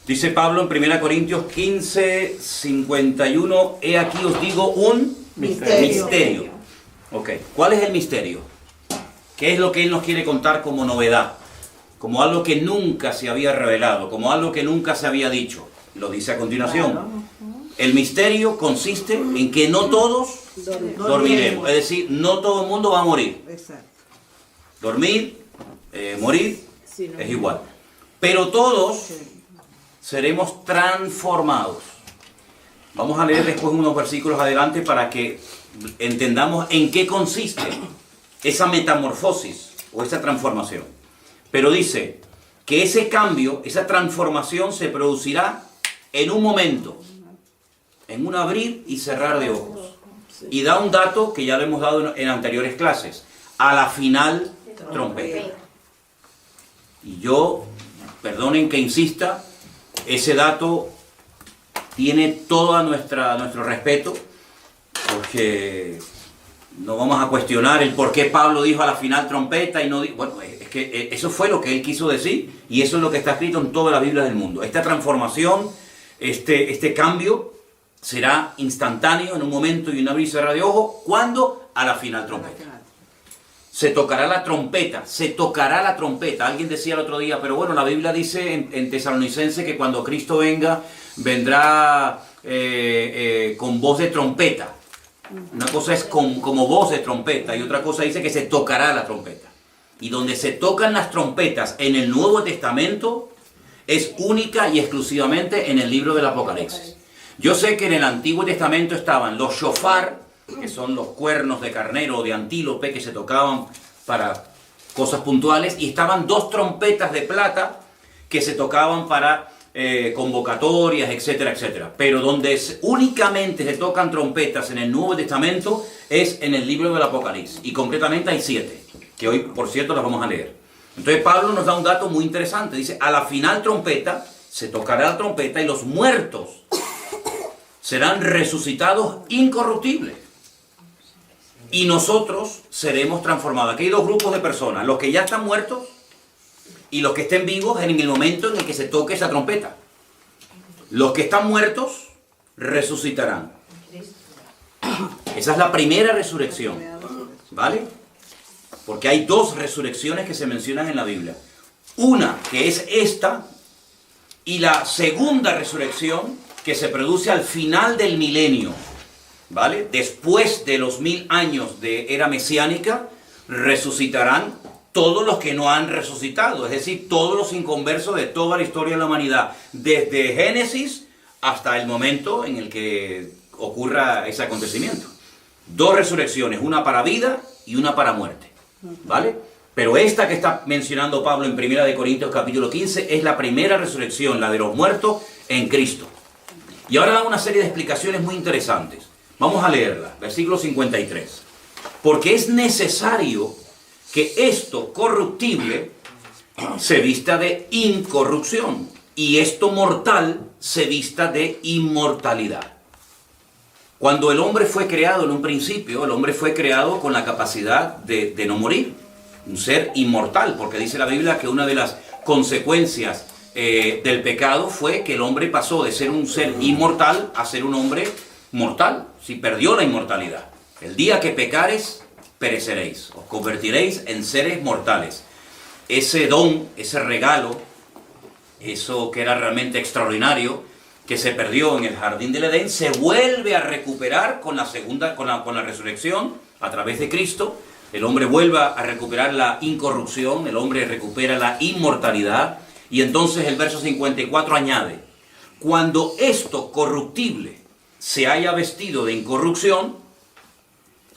Dice Pablo en 1 Corintios 15, 51, he aquí os digo un misterio. Ok, ¿cuál es el misterio? ¿Qué es lo que él nos quiere contar como novedad? Como algo que nunca se había revelado, como algo que nunca se había dicho. Lo dice a continuación. El misterio consiste en que no todos dormiremos. Es decir, no todo el mundo va a morir. Dormir, morir, es igual. Pero todos seremos transformados. Vamos a leer después unos versículos adelante para que entendamos en qué consiste esa metamorfosis o esa transformación. Pero dice que ese cambio, esa transformación se producirá en un momento, en un abrir y cerrar de ojos. Y da un dato que ya lo hemos dado en anteriores clases, a la final trompeta. Y yo, perdonen que insista, ese dato tiene todo nuestro respeto, porque no vamos a cuestionar el por qué Pablo dijo a la final trompeta y no dijo... Bueno, es que eso fue lo que él quiso decir y eso es lo que está escrito en toda la Biblia del mundo. Esta transformación, este cambio será instantáneo en un momento y un abrir y cerrar de ojos. ¿Cuándo? A la final trompeta. Se tocará la trompeta, se tocará la trompeta. Alguien decía el otro día, pero bueno, la Biblia dice en Tesalonicense que cuando Cristo venga, vendrá con voz de trompeta. Una cosa es como voz de trompeta y otra cosa dice que se tocará la trompeta. Y donde se tocan las trompetas en el Nuevo Testamento es única y exclusivamente en el libro del Apocalipsis. Yo sé que en el Antiguo Testamento estaban los shofar, que son los cuernos de carnero o de antílope que se tocaban para cosas puntuales, y estaban dos trompetas de plata que se tocaban para convocatorias, etcétera, etcétera. Pero donde únicamente se tocan trompetas en el Nuevo Testamento es en el libro del Apocalipsis, y concretamente hay 7, que hoy, por cierto, las vamos a leer. Entonces Pablo nos da un dato muy interesante, dice, a la final trompeta, se tocará la trompeta y los muertos serán resucitados incorruptibles. Y nosotros seremos transformados. Aquí hay dos grupos de personas, los que ya están muertos y los que estén vivos en el momento en el que se toque esa trompeta. Los que están muertos resucitarán. Esa es la primera resurrección, ¿vale? Porque hay dos resurrecciones que se mencionan en la Biblia. Una que es esta y la segunda resurrección que se produce al final del milenio, ¿vale? Después de los 1000 años de era mesiánica, resucitarán todos los que no han resucitado, es decir, todos los inconversos de toda la historia de la humanidad, desde Génesis hasta el momento en el que ocurra ese acontecimiento. Dos resurrecciones, una para vida y una para muerte, ¿vale? Pero esta que está mencionando Pablo en 1 Corintios capítulo 15 es la primera resurrección, la de los muertos en Cristo. Y ahora da una serie de explicaciones muy interesantes. Vamos a leerla, versículo 53. Porque es necesario que esto corruptible se vista de incorrupción y esto mortal se vista de inmortalidad. Cuando el hombre fue creado en un principio, el hombre fue creado con la capacidad de no morir, un ser inmortal, porque dice la Biblia que una de las consecuencias del pecado fue que el hombre pasó de ser un ser inmortal a ser un hombre mortal, si perdió la inmortalidad. El día que pecares, pereceréis, os convertiréis en seres mortales. Ese don, ese regalo, eso que era realmente extraordinario, que se perdió en el jardín del Edén, se vuelve a recuperar con la resurrección a través de Cristo. El hombre vuelve a recuperar la incorrupción, el hombre recupera la inmortalidad. Y entonces el verso 54 añade, cuando esto corruptible se haya vestido de incorrupción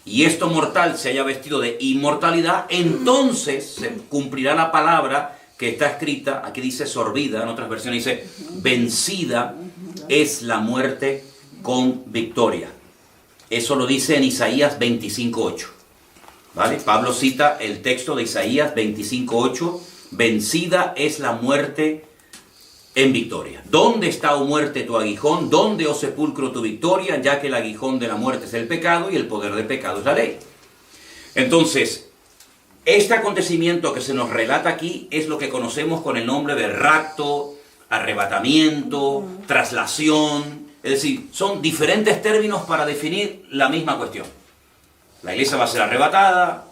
y esto mortal se haya vestido de inmortalidad, entonces se cumplirá la palabra que está escrita, aquí dice sorbida, en otras versiones dice vencida es la muerte con victoria. Eso lo dice en Isaías 25:8. ¿Vale? Pablo cita el texto de Isaías 25:8, vencida es la muerte en victoria. ¿Dónde está, oh muerte, tu aguijón? ¿Dónde, oh sepulcro, tu victoria? Ya que el aguijón de la muerte es el pecado y el poder del pecado es la ley. Entonces, este acontecimiento que se nos relata aquí es lo que conocemos con el nombre de rapto, arrebatamiento, traslación. Es decir, son diferentes términos para definir la misma cuestión. La iglesia va a ser arrebatada,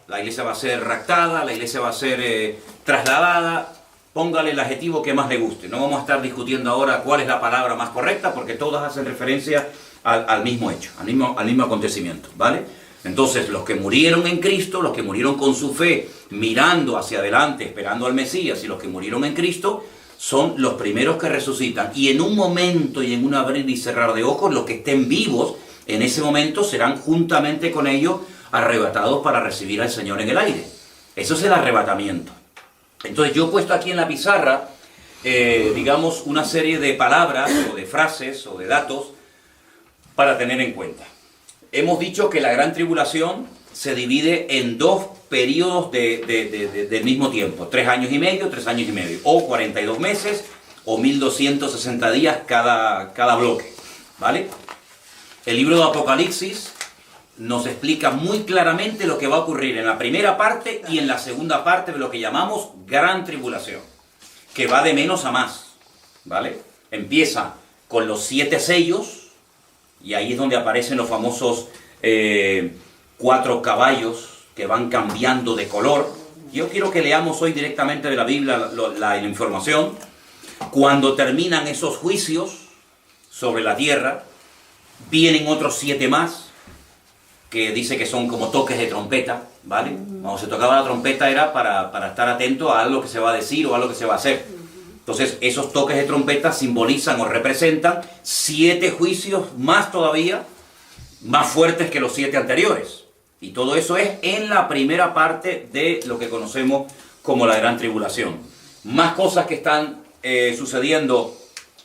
la iglesia va a ser raptada, la iglesia va a ser trasladada. Póngale el adjetivo que más le guste. No vamos a estar discutiendo ahora cuál es la palabra más correcta, porque todas hacen referencia al mismo hecho, al mismo acontecimiento, ¿vale? Entonces, los que murieron en Cristo, los que murieron con su fe, mirando hacia adelante, esperando al Mesías, y los que murieron en Cristo, son los primeros que resucitan. Y en un momento y en un abrir y cerrar de ojos, los que estén vivos en ese momento serán juntamente con ellos arrebatados para recibir al Señor en el aire. Eso es el arrebatamiento. Entonces yo he puesto aquí en la pizarra, digamos, una serie de palabras o de frases o de datos para tener en cuenta. Hemos dicho que la gran tribulación se divide en dos periodos del mismo tiempo, 3 años y medio, 3 años y medio, o 42 meses, o 1260 días cada bloque, ¿vale? El libro de Apocalipsis nos explica muy claramente lo que va a ocurrir en la primera parte y en la segunda parte de lo que llamamos gran tribulación, que va de menos a más, ¿vale? Empieza con los 7 sellos, y ahí es donde aparecen los famosos 4 caballos que van cambiando de color. Yo quiero que leamos hoy directamente de la Biblia la información. Cuando terminan esos juicios sobre la tierra, vienen otros 7 más, que dice que son como toques de trompeta, ¿vale? Cuando se tocaba la trompeta era para estar atento a algo que se va a decir o a algo que se va a hacer. Entonces, esos toques de trompeta simbolizan o representan 7 juicios más todavía, más fuertes que los 7 anteriores. Y todo eso es en la primera parte de lo que conocemos como la gran tribulación. Más cosas que están sucediendo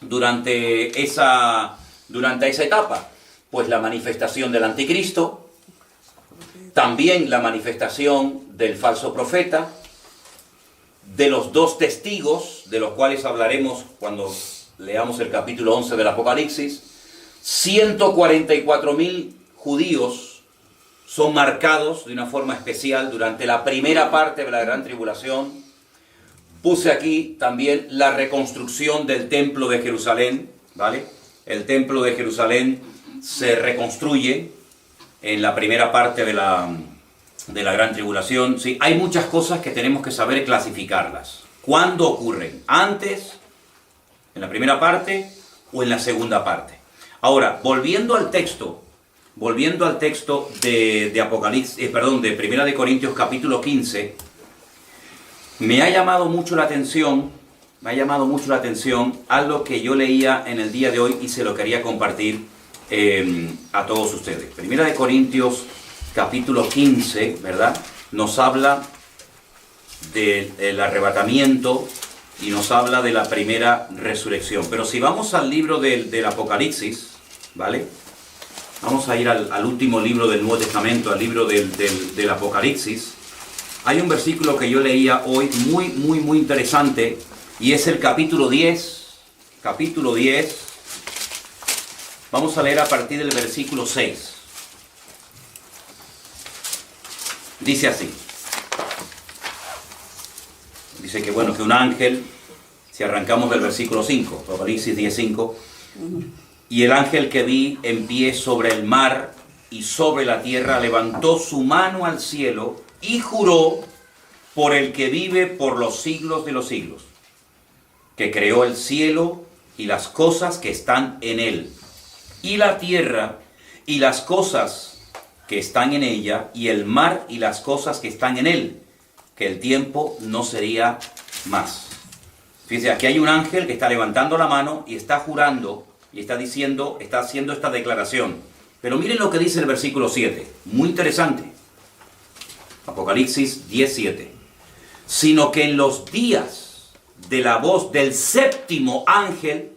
durante esa etapa. Pues la manifestación del anticristo, también la manifestación del falso profeta, de los 2 testigos, de los cuales hablaremos cuando leamos el capítulo 11 del Apocalipsis. 144.000 judíos son marcados de una forma especial durante la primera parte de la gran tribulación. Puse aquí también la reconstrucción del templo de Jerusalén, ¿vale? El templo de Jerusalén se reconstruye en la primera parte de la gran tribulación. Sí, hay muchas cosas que tenemos que saber clasificarlas. ¿Cuándo ocurren? ¿Antes, en la primera parte o en la segunda parte? Ahora, volviendo al texto de Apocalipsis, de 1 Corintios capítulo 15, me ha llamado mucho la atención algo que yo leía en el día de hoy y se lo quería compartir a todos ustedes. 1 Corintios capítulo 15, ¿verdad? Nos habla del arrebatamiento y nos habla de la primera resurrección. Pero si vamos al libro del Apocalipsis, ¿vale? Vamos a ir al último libro del Nuevo Testamento, al libro del Apocalipsis. Hay un versículo que yo leía hoy muy interesante, y es el capítulo 10. Capítulo 10. Vamos a leer a partir del versículo 6. Dice así. Dice que bueno, que un ángel, si arrancamos del versículo 5, Apocalipsis 10:5, y el ángel que vi en pie sobre el mar y sobre la tierra levantó su mano al cielo y juró por el que vive por los siglos de los siglos, que creó el cielo y las cosas que están en él, y la tierra y las cosas que están en ella, y el mar y las cosas que están en él, que el tiempo no sería más. Fíjense, aquí hay un ángel que está levantando la mano y está jurando y está diciendo, está haciendo esta declaración. Pero miren lo que dice el versículo 7, muy interesante. Apocalipsis 10:7. Sino que en los días de la voz del séptimo ángel,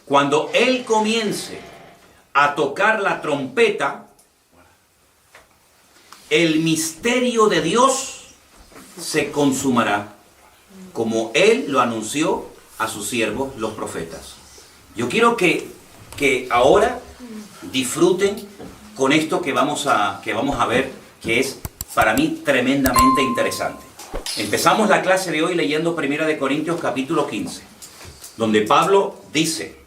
cuando él comience a tocar la trompeta, el misterio de Dios se consumará, como él lo anunció a sus siervos, los profetas. Yo quiero que ahora disfruten con esto que vamos a ver, que es para mí tremendamente interesante. Empezamos la clase de hoy leyendo 1 Corintios capítulo 15, donde Pablo dice,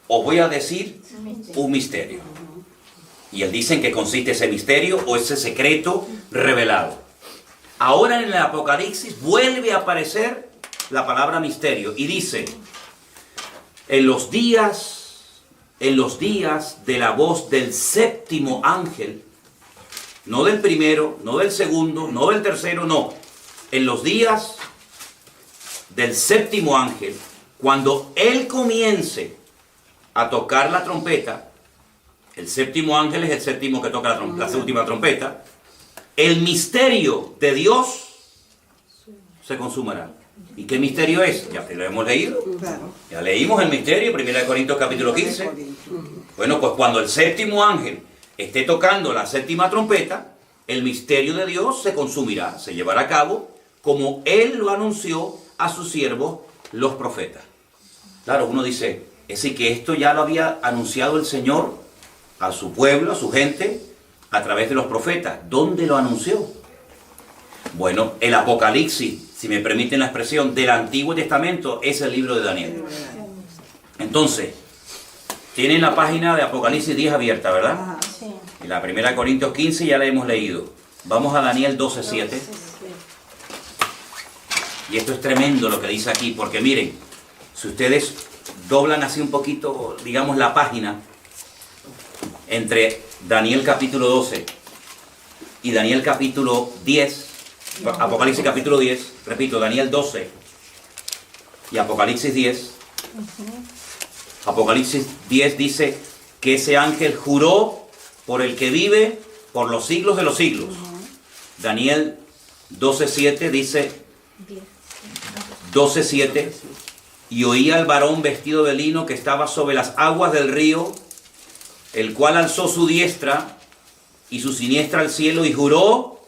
os voy a decir un misterio. Y él dice en qué consiste ese misterio o ese secreto revelado. Ahora en el Apocalipsis vuelve a aparecer la palabra misterio y dice, en los días de la voz del séptimo ángel, no del primero, no del segundo, no del tercero, no. En los días del séptimo ángel, cuando él comience a tocar la trompeta, el séptimo ángel es el séptimo que toca la última trompeta, el misterio de Dios se consumará. ¿Y qué misterio es? Ya lo hemos leído. Ya leímos el misterio, 1 Corintios capítulo 15. Bueno, pues cuando el séptimo ángel esté tocando la séptima trompeta, el misterio de Dios se consumirá, se llevará a cabo como Él lo anunció a sus siervos, los profetas. Claro, uno dice, es decir, que esto ya lo había anunciado el Señor a su pueblo, a su gente, a través de los profetas. ¿Dónde lo anunció? Bueno, el Apocalipsis, si me permiten la expresión, del Antiguo Testamento es el libro de Daniel. Entonces, tienen la página de Apocalipsis 10 abierta, ¿verdad? Sí. Y la 1 Corintios 15 ya la hemos leído. Vamos a Daniel 12:7. Y esto es tremendo lo que dice aquí, porque miren, si ustedes doblan así un poquito, digamos, la página, entre Daniel capítulo 12 y Daniel capítulo 10, Apocalipsis capítulo 10, repito, Daniel 12 y Apocalipsis 10, Apocalipsis 10 dice que ese ángel juró por el que vive por los siglos de los siglos. Daniel 12:7 dice, 12:7, y oí al varón vestido de lino que estaba sobre las aguas del río, el cual alzó su diestra y su siniestra al cielo y juró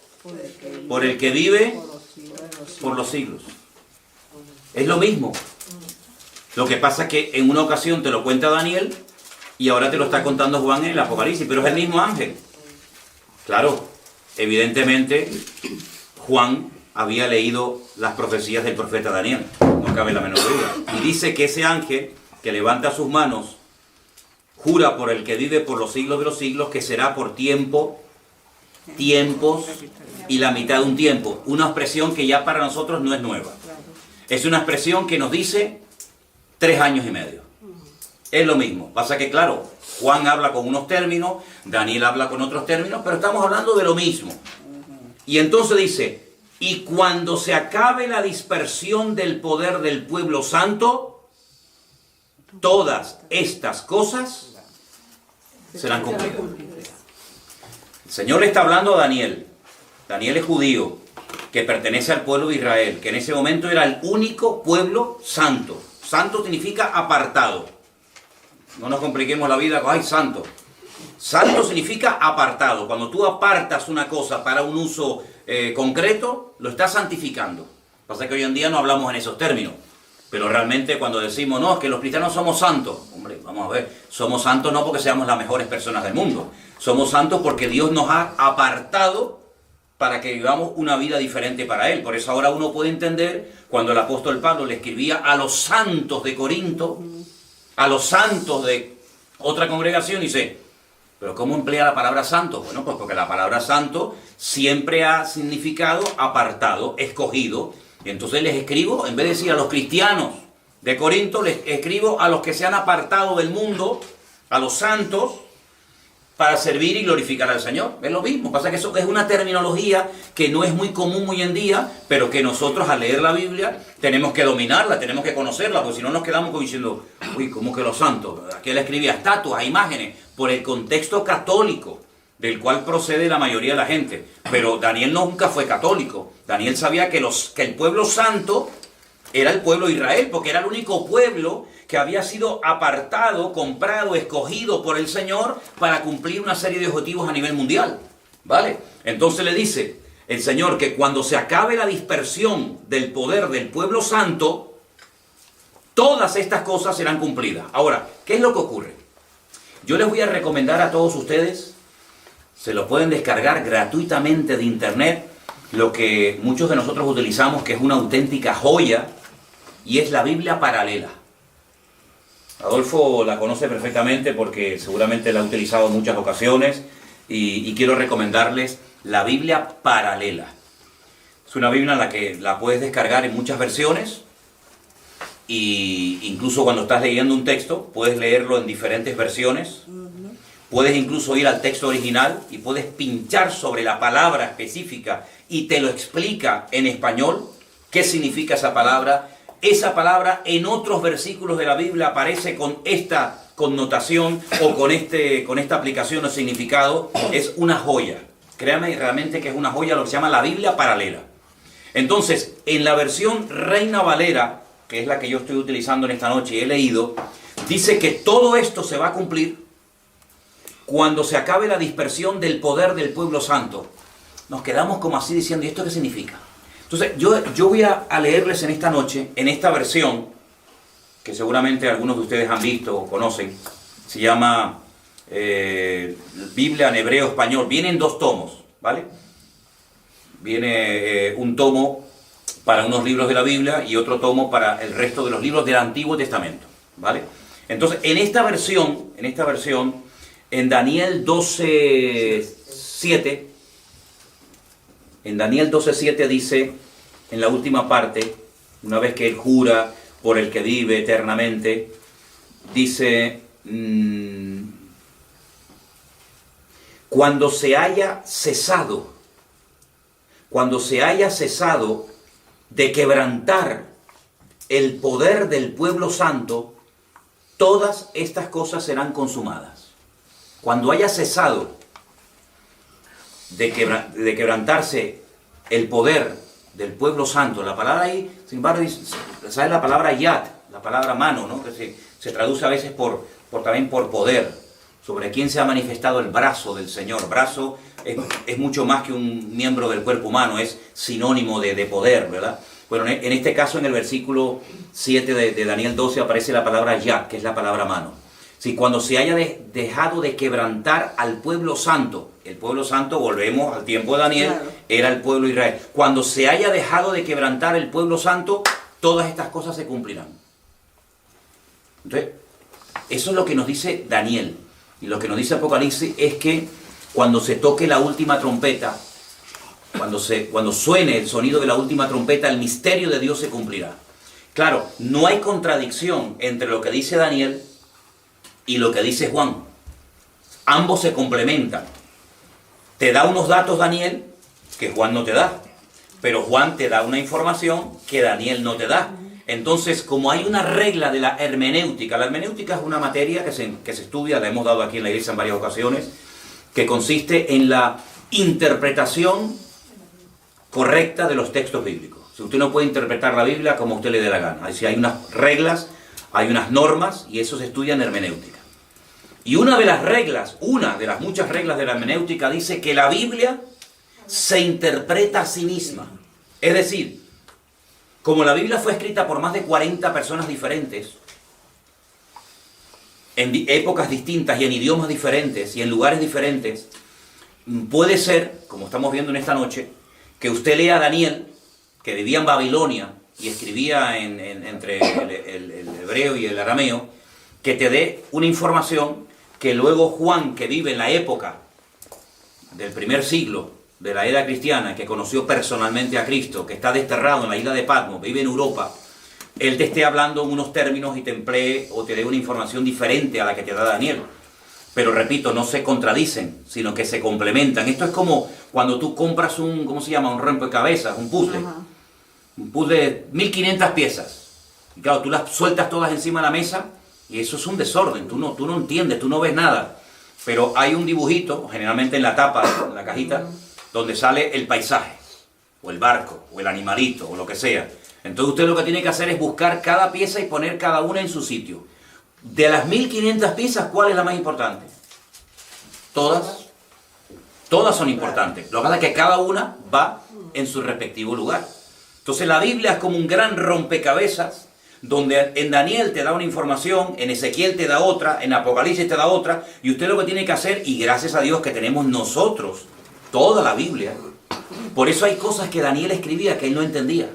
por el que vive por los siglos. Es lo mismo. Lo que pasa es que en una ocasión te lo cuenta Daniel y ahora te lo está contando Juan en el Apocalipsis, pero es el mismo ángel. Claro, evidentemente Juan había leído las profecías del profeta Daniel, no cabe la menor duda. Y dice que ese ángel que levanta sus manos jura por el que vive por los siglos de los siglos que será por tiempo, tiempos y la mitad de un tiempo. Una expresión que ya para nosotros no es nueva. Es una expresión que nos dice 3 años y medio. Es lo mismo. Pasa que claro, Juan habla con unos términos, Daniel habla con otros términos, pero estamos hablando de lo mismo. Y entonces dice, y cuando se acabe la dispersión del poder del pueblo santo, todas estas cosas serán cumplidas. El Señor le está hablando a Daniel. Daniel es judío, que pertenece al pueblo de Israel, que en ese momento era el único pueblo santo. Santo significa apartado. No nos compliquemos la vida con, ay, santo. Santo significa apartado. Cuando tú apartas una cosa para un uso concreto, lo estás santificando. Pasa que hoy en día no hablamos en esos términos. Pero realmente cuando decimos, no, es que los cristianos somos santos. Hombre, vamos a ver, somos santos no porque seamos las mejores personas del mundo. Somos santos porque Dios nos ha apartado para que vivamos una vida diferente para Él. Por eso ahora uno puede entender cuando el apóstol Pablo le escribía a los santos de Corinto, a los santos de otra congregación, y dice, ¿pero cómo emplea la palabra santo? Bueno, pues porque la palabra santo siempre ha significado apartado, escogido. Y entonces les escribo, en vez de decir a los cristianos de Corinto, les escribo a los que se han apartado del mundo, a los santos, para servir y glorificar al Señor. Es lo mismo. Pasa que eso es una terminología que no es muy común hoy en día, pero que nosotros al leer la Biblia tenemos que dominarla, tenemos que conocerla, porque si no nos quedamos como diciendo, uy, ¿cómo que los santos? Aquí él escribía estatuas, imágenes, por el contexto católico del cual procede la mayoría de la gente. Pero Daniel nunca fue católico. Daniel sabía que el pueblo santo era el pueblo de Israel, porque era el único pueblo que había sido apartado, comprado, escogido por el Señor para cumplir una serie de objetivos a nivel mundial. ¿Vale? Entonces le dice el Señor que cuando se acabe la dispersión del poder del pueblo santo, todas estas cosas serán cumplidas. Ahora, ¿qué es lo que ocurre? Yo les voy a recomendar a todos ustedes, se lo pueden descargar gratuitamente de internet, lo que muchos de nosotros utilizamos, que es una auténtica joya, y es la Biblia paralela. Adolfo la conoce perfectamente porque seguramente la ha utilizado en muchas ocasiones, y quiero recomendarles la Biblia paralela. Es una Biblia en la que la puedes descargar en muchas versiones, y incluso cuando estás leyendo un texto, puedes leerlo en diferentes versiones. Puedes incluso ir al texto original y puedes pinchar sobre la palabra específica y te lo explica en español qué significa esa palabra. Esa palabra en otros versículos de la Biblia aparece con esta connotación o con esta aplicación o significado. Es una joya. Créame realmente que es una joya, lo que se llama la Biblia paralela. Entonces, en la versión Reina Valera, que es la que yo estoy utilizando en esta noche y he leído, dice que todo esto se va a cumplir cuando se acabe la dispersión del poder del pueblo santo. Nos quedamos como así diciendo, ¿y esto qué significa? Entonces, yo voy a leerles en esta noche, en esta versión, que seguramente algunos de ustedes han visto o conocen, se llama Biblia en hebreo español. Vienen 2 tomos, ¿vale? Viene un tomo para unos libros de la Biblia y otro tomo para el resto de los libros del Antiguo Testamento, ¿vale? Entonces, en esta versión, en Daniel 12:7, dice, en la última parte, una vez que él jura por el que vive eternamente, dice, cuando se haya cesado de quebrantar el poder del pueblo santo, todas estas cosas serán consumadas. Cuando haya cesado de quebrantarse el poder del pueblo santo, la palabra ahí, sin embargo, ¿sabes? La palabra yad, la palabra mano, ¿no? Que se traduce a veces también por poder, sobre quién se ha manifestado el brazo del Señor. Brazo es mucho más que un miembro del cuerpo humano, es sinónimo de poder, ¿verdad? Bueno, en este caso, en el versículo 7 de Daniel 12 aparece la palabra yad, que es la palabra mano. Si cuando se haya dejado de quebrantar al pueblo santo, el pueblo santo, volvemos al tiempo de Daniel, claro, era el pueblo de Israel. Cuando se haya dejado de quebrantar el pueblo santo, todas estas cosas se cumplirán. Entonces, eso es lo que nos dice Daniel. Y lo que nos dice Apocalipsis es que cuando se toque la última trompeta, cuando suene el sonido de la última trompeta, el misterio de Dios se cumplirá. Claro, no hay contradicción entre lo que dice Daniel y lo que dice Juan. Ambos se complementan. Te da unos datos Daniel que Juan no te da, pero Juan te da una información que Daniel no te da. Entonces, como hay una regla de la hermenéutica es una materia que se estudia, la hemos dado aquí en la iglesia en varias ocasiones, que consiste en la interpretación correcta de los textos bíblicos. Si usted no puede interpretar la Biblia como a usted le dé la gana. Si hay unas reglas, hay unas normas, y eso se estudia en hermenéutica. Y una de las muchas reglas de la hermenéutica dice que la Biblia se interpreta a sí misma. Es decir, como la Biblia fue escrita por más de 40 personas diferentes, en épocas distintas y en idiomas diferentes y en lugares diferentes, puede ser, como estamos viendo en esta noche, que usted lea a Daniel, que vivía en Babilonia y escribía entre el hebreo y el arameo, que te dé una información que luego Juan, que vive en la época del primer siglo de la era cristiana, que conoció personalmente a Cristo, que está desterrado en la isla de Patmos, vive en Europa, él te esté hablando en unos términos y te emplee o te dé una información diferente a la que te da Daniel. Pero repito, no se contradicen, sino que se complementan. Esto es como cuando tú compras un rompecabezas, un puzzle. Uh-huh. Un puzzle de 1500 piezas. Y claro, tú las sueltas todas encima de la mesa y eso es un desorden. Tú no entiendes, tú no ves nada. Pero hay un dibujito, generalmente en la tapa, en la cajita, donde sale el paisaje, o el barco, o el animalito, o lo que sea. Entonces usted lo que tiene que hacer es buscar cada pieza y poner cada una en su sitio. De las 1500 piezas, ¿cuál es la más importante? Todas son importantes. Lo que pasa es que cada una va en su respectivo lugar. Entonces la Biblia es como un gran rompecabezas, donde en Daniel te da una información, en Ezequiel te da otra, en Apocalipsis te da otra, y usted lo que tiene que hacer, y gracias a Dios que tenemos nosotros toda la Biblia, Por eso hay cosas que Daniel escribía que él no entendía.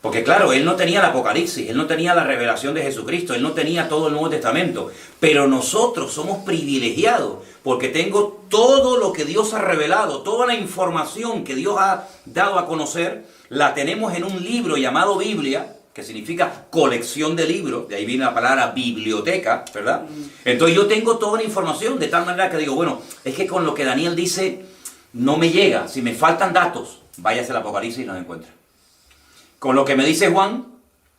Porque claro, él no tenía el Apocalipsis, él no tenía la revelación de Jesucristo, él no tenía todo el Nuevo Testamento. Pero nosotros somos privilegiados porque tengo todo lo que Dios ha revelado, toda la información que Dios ha dado a conocer, la tenemos en un libro llamado Biblia, que significa colección de libros, de ahí viene la palabra biblioteca, ¿verdad? Entonces yo tengo toda la información, de tal manera que digo, bueno, es que con lo que Daniel dice no me llega, si me faltan datos, váyase al Apocalipsis y los encuentra. Con lo que me dice Juan,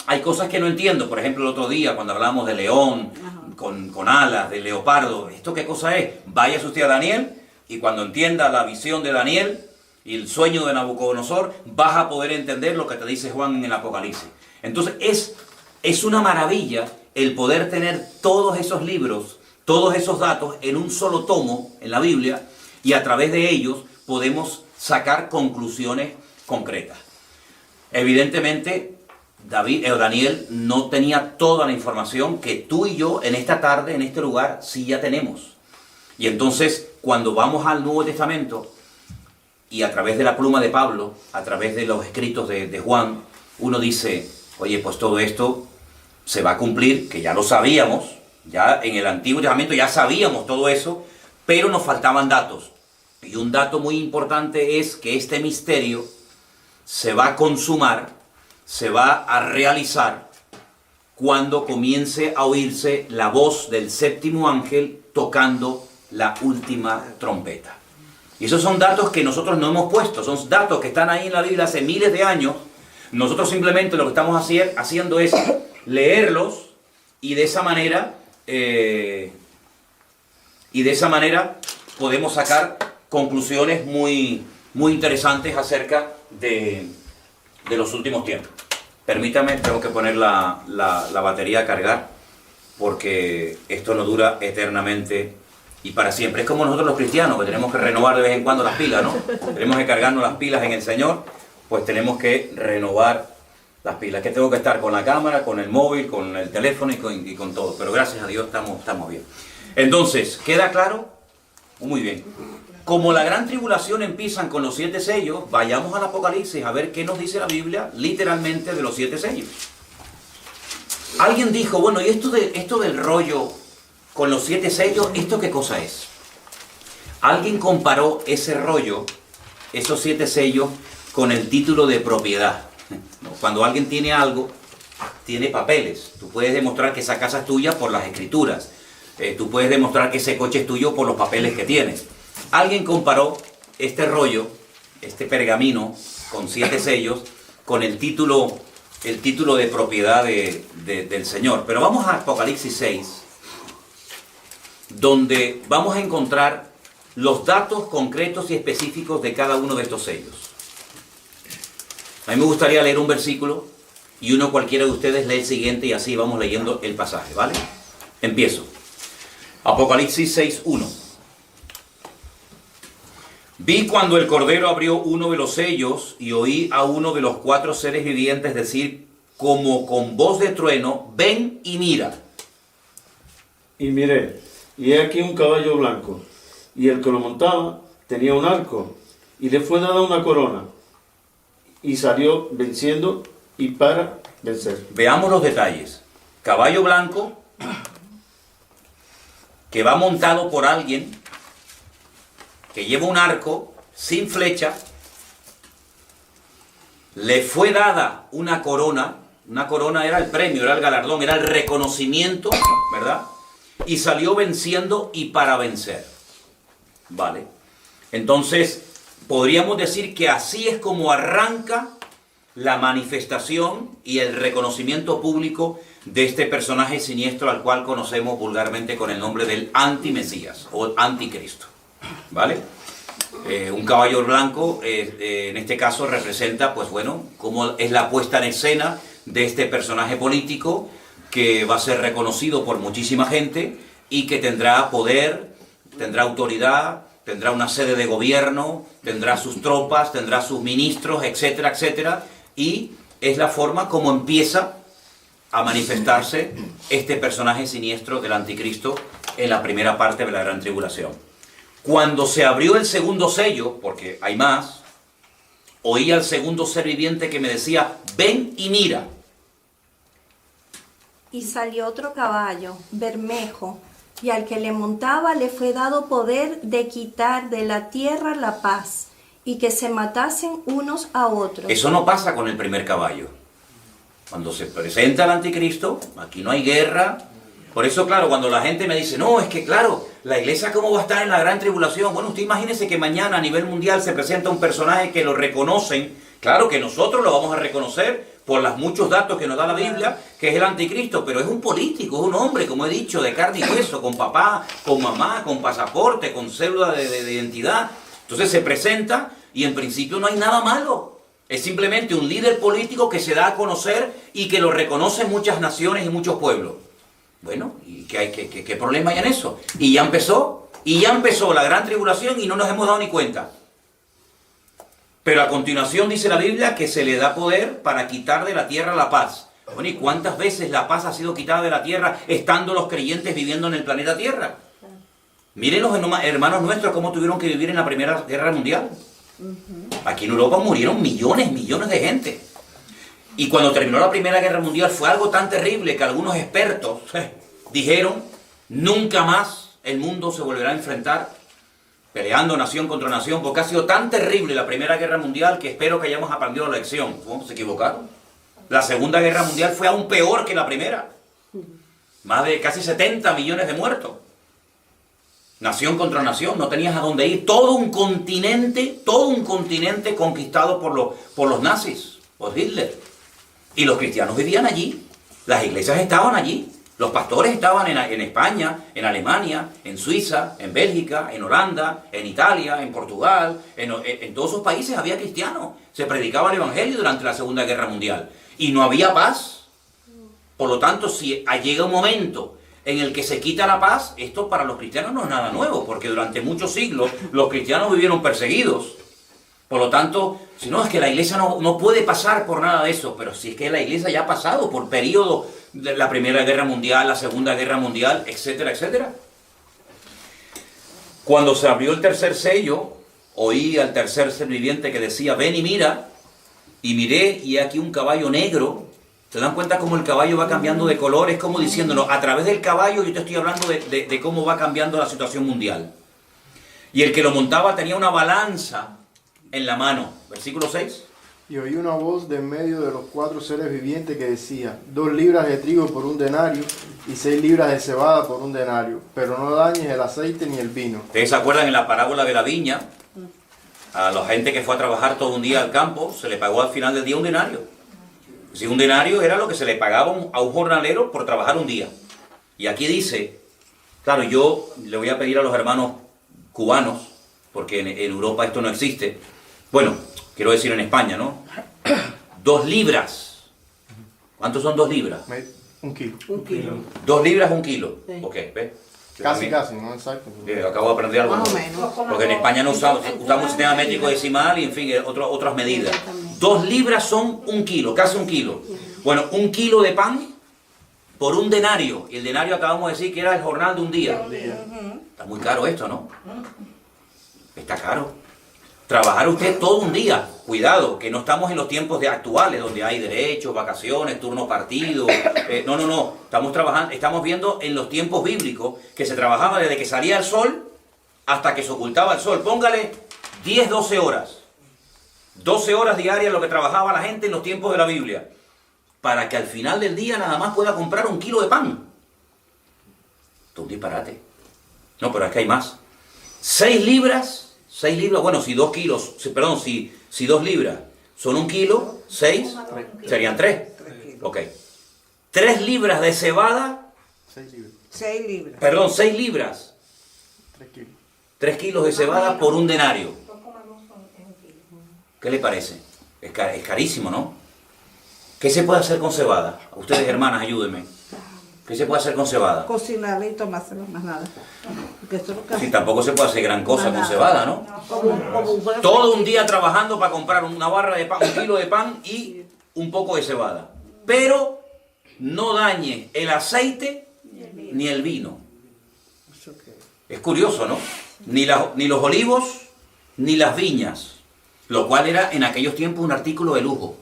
hay cosas que no entiendo. Por ejemplo, el otro día, cuando hablamos de león, con alas, de leopardo, ¿esto qué cosa es? Váyase usted a Daniel, y cuando entienda la visión de Daniel y el sueño de Nabucodonosor, vas a poder entender lo que te dice Juan en el Apocalipsis. Entonces, es una maravilla el poder tener todos esos libros, todos esos datos en un solo tomo en la Biblia, y a través de ellos podemos sacar conclusiones concretas. Evidentemente, Daniel no tenía toda la información que tú y yo en esta tarde, en este lugar, sí ya tenemos. Y entonces, cuando vamos al Nuevo Testamento, y a través de la pluma de Pablo, a través de los escritos de Juan, uno dice, oye, pues todo esto se va a cumplir, que ya lo sabíamos, ya en el Antiguo Testamento ya sabíamos todo eso, pero nos faltaban datos. Y un dato muy importante es que este misterio se va a consumar, se va a realizar cuando comience a oírse la voz del séptimo ángel tocando la última trompeta. Y esos son datos que nosotros no hemos puesto, son datos que están ahí en la Biblia hace miles de años. Nosotros simplemente lo que estamos haciendo es leerlos y de esa manera podemos sacar conclusiones muy, muy interesantes acerca de los últimos tiempos. Permítame, tengo que poner la batería a cargar, porque esto no dura eternamente y para siempre. Es como nosotros los cristianos, que tenemos que renovar de vez en cuando las pilas, ¿no? Tenemos que cargarnos las pilas en el Señor, pues tenemos que renovar las pilas. Que tengo que estar con la cámara, con el móvil, con el teléfono y con todo. Pero gracias a Dios estamos bien. Entonces, ¿queda claro? Muy bien. Como la gran tribulación empiezan con los 7 sellos, vayamos al Apocalipsis a ver qué nos dice la Biblia literalmente de los 7 sellos. Alguien dijo, bueno, ¿y esto del rollo con los 7 sellos, esto qué cosa es? Alguien comparó ese rollo, esos 7 sellos, con el título de propiedad. Cuando alguien tiene algo, tiene papeles. Tú puedes demostrar que esa casa es tuya por las escrituras. Tú puedes demostrar que ese coche es tuyo por los papeles que tienes. Alguien comparó este rollo, este pergamino con 7 sellos, con el título de propiedad del Señor. Pero vamos a Apocalipsis 6, donde vamos a encontrar los datos concretos y específicos de cada uno de estos sellos. A mí me gustaría leer un versículo y uno cualquiera de ustedes lee el siguiente y así vamos leyendo el pasaje, ¿vale? Empiezo. Apocalipsis 6:1. Vi cuando el Cordero abrió uno de los sellos y oí a uno de los 4 seres vivientes decir, como con voz de trueno, ven y mira. Y miré, y he aquí un caballo blanco, y el que lo montaba tenía un arco, y le fue dada una corona, y salió venciendo y para vencer. Veamos los detalles. Caballo blanco, que va montado por alguien, que lleva un arco sin flecha, le fue dada una corona era el premio, era el galardón, era el reconocimiento, ¿verdad? Y salió venciendo y para vencer, ¿vale? Entonces, podríamos decir que así es como arranca la manifestación y el reconocimiento público de este personaje siniestro al cual conocemos vulgarmente con el nombre del antimesías o anticristo. ¿Vale? Un caballo blanco, en este caso, representa, pues bueno, cómo es la puesta en escena de este personaje político que va a ser reconocido por muchísima gente y que tendrá poder, tendrá autoridad, tendrá una sede de gobierno, tendrá sus tropas, tendrá sus ministros, etcétera, etcétera, y es la forma como empieza a manifestarse este personaje siniestro del anticristo en la primera parte de la gran tribulación. Cuando se abrió el segundo sello, porque hay más, oí al segundo ser viviente que me decía, ven y mira. Y salió otro caballo, bermejo, y al que le montaba le fue dado poder de quitar de la tierra la paz, y que se matasen unos a otros. Eso no pasa con el primer caballo. Cuando se presenta el anticristo, aquí no hay guerra. Por eso, claro, cuando la gente me dice, no, es que claro, la iglesia cómo va a estar en la gran tribulación. Bueno, usted imagínese que mañana a nivel mundial se presenta un personaje que lo reconocen. Claro que nosotros lo vamos a reconocer por los muchos datos que nos da la Biblia, que es el anticristo, pero es un político, es un hombre, como he dicho, de carne y hueso, con papá, con mamá, con pasaporte, con cédula de identidad. Entonces se presenta y en principio no hay nada malo. Es simplemente un líder político que se da a conocer y que lo reconocen muchas naciones y muchos pueblos. Bueno, ¿y qué problema hay en eso? Y ya empezó la gran tribulación y no nos hemos dado ni cuenta. Pero a continuación dice la Biblia que se le da poder para quitar de la tierra la paz. Bueno, ¿y cuántas veces la paz ha sido quitada de la tierra estando los creyentes viviendo en el planeta Tierra? Miren los hermanos nuestros cómo tuvieron que vivir en la Primera Guerra Mundial. Aquí en Europa murieron millones de gente. Y cuando terminó la Primera Guerra Mundial fue algo tan terrible que algunos expertos dijeron, nunca más el mundo se volverá a enfrentar peleando nación contra nación, porque ha sido tan terrible la Primera Guerra Mundial que espero que hayamos aprendido la lección. ¿Cómo se equivocaron? La Segunda Guerra Mundial fue aún peor que la primera. Más de casi 70 millones de muertos. Nación contra nación, no tenías a dónde ir. Todo un continente conquistado por los nazis, por Hitler. Y los cristianos vivían allí, las iglesias estaban allí, los pastores estaban en España, en Alemania, en Suiza, en Bélgica, en Holanda, en Italia, en Portugal, en todos esos países había cristianos. Se predicaba el evangelio durante la Segunda Guerra Mundial y no había paz. Por lo tanto, si llega un momento en el que se quita la paz, esto para los cristianos no es nada nuevo, porque durante muchos siglos los cristianos vivieron perseguidos. Por lo tanto, si no, es que la iglesia no puede pasar por nada de eso, pero si es que la iglesia ya ha pasado por periodo de la Primera Guerra Mundial, la Segunda Guerra Mundial, etcétera, etcétera. Cuando se abrió el tercer sello, oí al tercer ser viviente que decía, ven y mira, y miré, y aquí un caballo negro. ¿Se dan cuenta cómo el caballo va cambiando de color? Es como diciéndonos, a través del caballo yo te estoy hablando de cómo va cambiando la situación mundial. Y el que lo montaba tenía una balanza en la mano. Versículo 6. Y oí una voz de en medio de los 4 seres vivientes que decía, 2 libras de trigo por 1 denario y 6 libras de cebada por 1 denario, pero no dañes el aceite ni el vino. ¿Ustedes se acuerdan en la parábola de la viña? A la gente que fue a trabajar todo un día al campo, se le pagó al final del día 1 denario. Si 1 denario era lo que se le pagaba a un jornalero por trabajar un día. Y aquí dice, claro, yo le voy a pedir a los hermanos cubanos, porque en Europa esto no existe. Bueno, quiero decir en España, ¿no? 2 libras. ¿Cuántos son 2 libras? 1 kilo. 2 libras, 1 kilo. Sí. Ok, ¿ves? Casi, no exacto. Acabo de aprender algo. Más o menos. Porque en España no usamos un sistema métrico decimal y en fin, otras medidas. 2 libras son 1 kilo, casi 1 kilo. Bueno, 1 kilo de pan por 1 denario. Y el denario acabamos de decir que era el jornal de un día. Está muy caro esto, ¿no? Está caro. Trabajar usted todo un día. Cuidado, que no estamos en los tiempos actuales, donde hay derechos, vacaciones, turno partido. No. Estamos viendo en los tiempos bíblicos que se trabajaba desde que salía el sol hasta que se ocultaba el sol. Póngale 10, 12 horas. 12 horas diarias lo que trabajaba la gente en los tiempos de la Biblia. Para que al final del día nada más pueda comprar 1 kilo de pan. Esto es un disparate. No, pero es que hay más. 6 libras, bueno, si 2 kilos, perdón, si 2 libras son 1 kilo, 6 serían 3. Ok. 3 libras de cebada. 6 libras. 6 libras. Perdón, 6 libras. 3 kilos. 3 kilos de cebada por 1 denario. ¿Qué le parece? Es carísimo, ¿no? ¿Qué se puede hacer con cebada? Ustedes, hermanas, ayúdenme. ¿Qué se puede hacer con cebada? Cocinarla y tomársela, más nada. Porque esto es lo que Sí, tampoco se puede hacer gran cosa con cebada, ¿no? Todo un día trabajando para comprar una barra de pan, 1 kilo de pan y un poco de cebada. Pero no dañe el aceite ni el vino. Es curioso, ¿no? ni los olivos, ni las viñas, lo cual era en aquellos tiempos un artículo de lujo.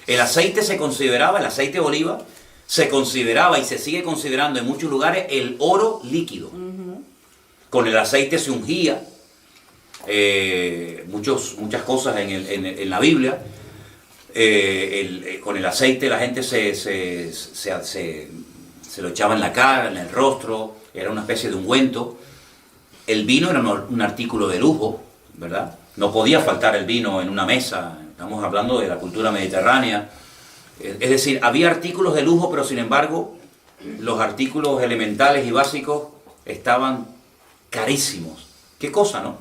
El aceite se consideraba, el aceite de oliva, se consideraba y se sigue considerando en muchos lugares el oro líquido. Con el aceite se ungía muchas cosas en la Biblia. Con el aceite la gente se lo echaba en la cara, en el rostro, era una especie de ungüento. El vino era un artículo de lujo, ¿verdad? No podía faltar el vino en una mesa, estamos hablando de la cultura mediterránea. Es decir, había artículos de lujo, pero sin embargo, los artículos elementales y básicos estaban carísimos. ¿Qué cosa, no?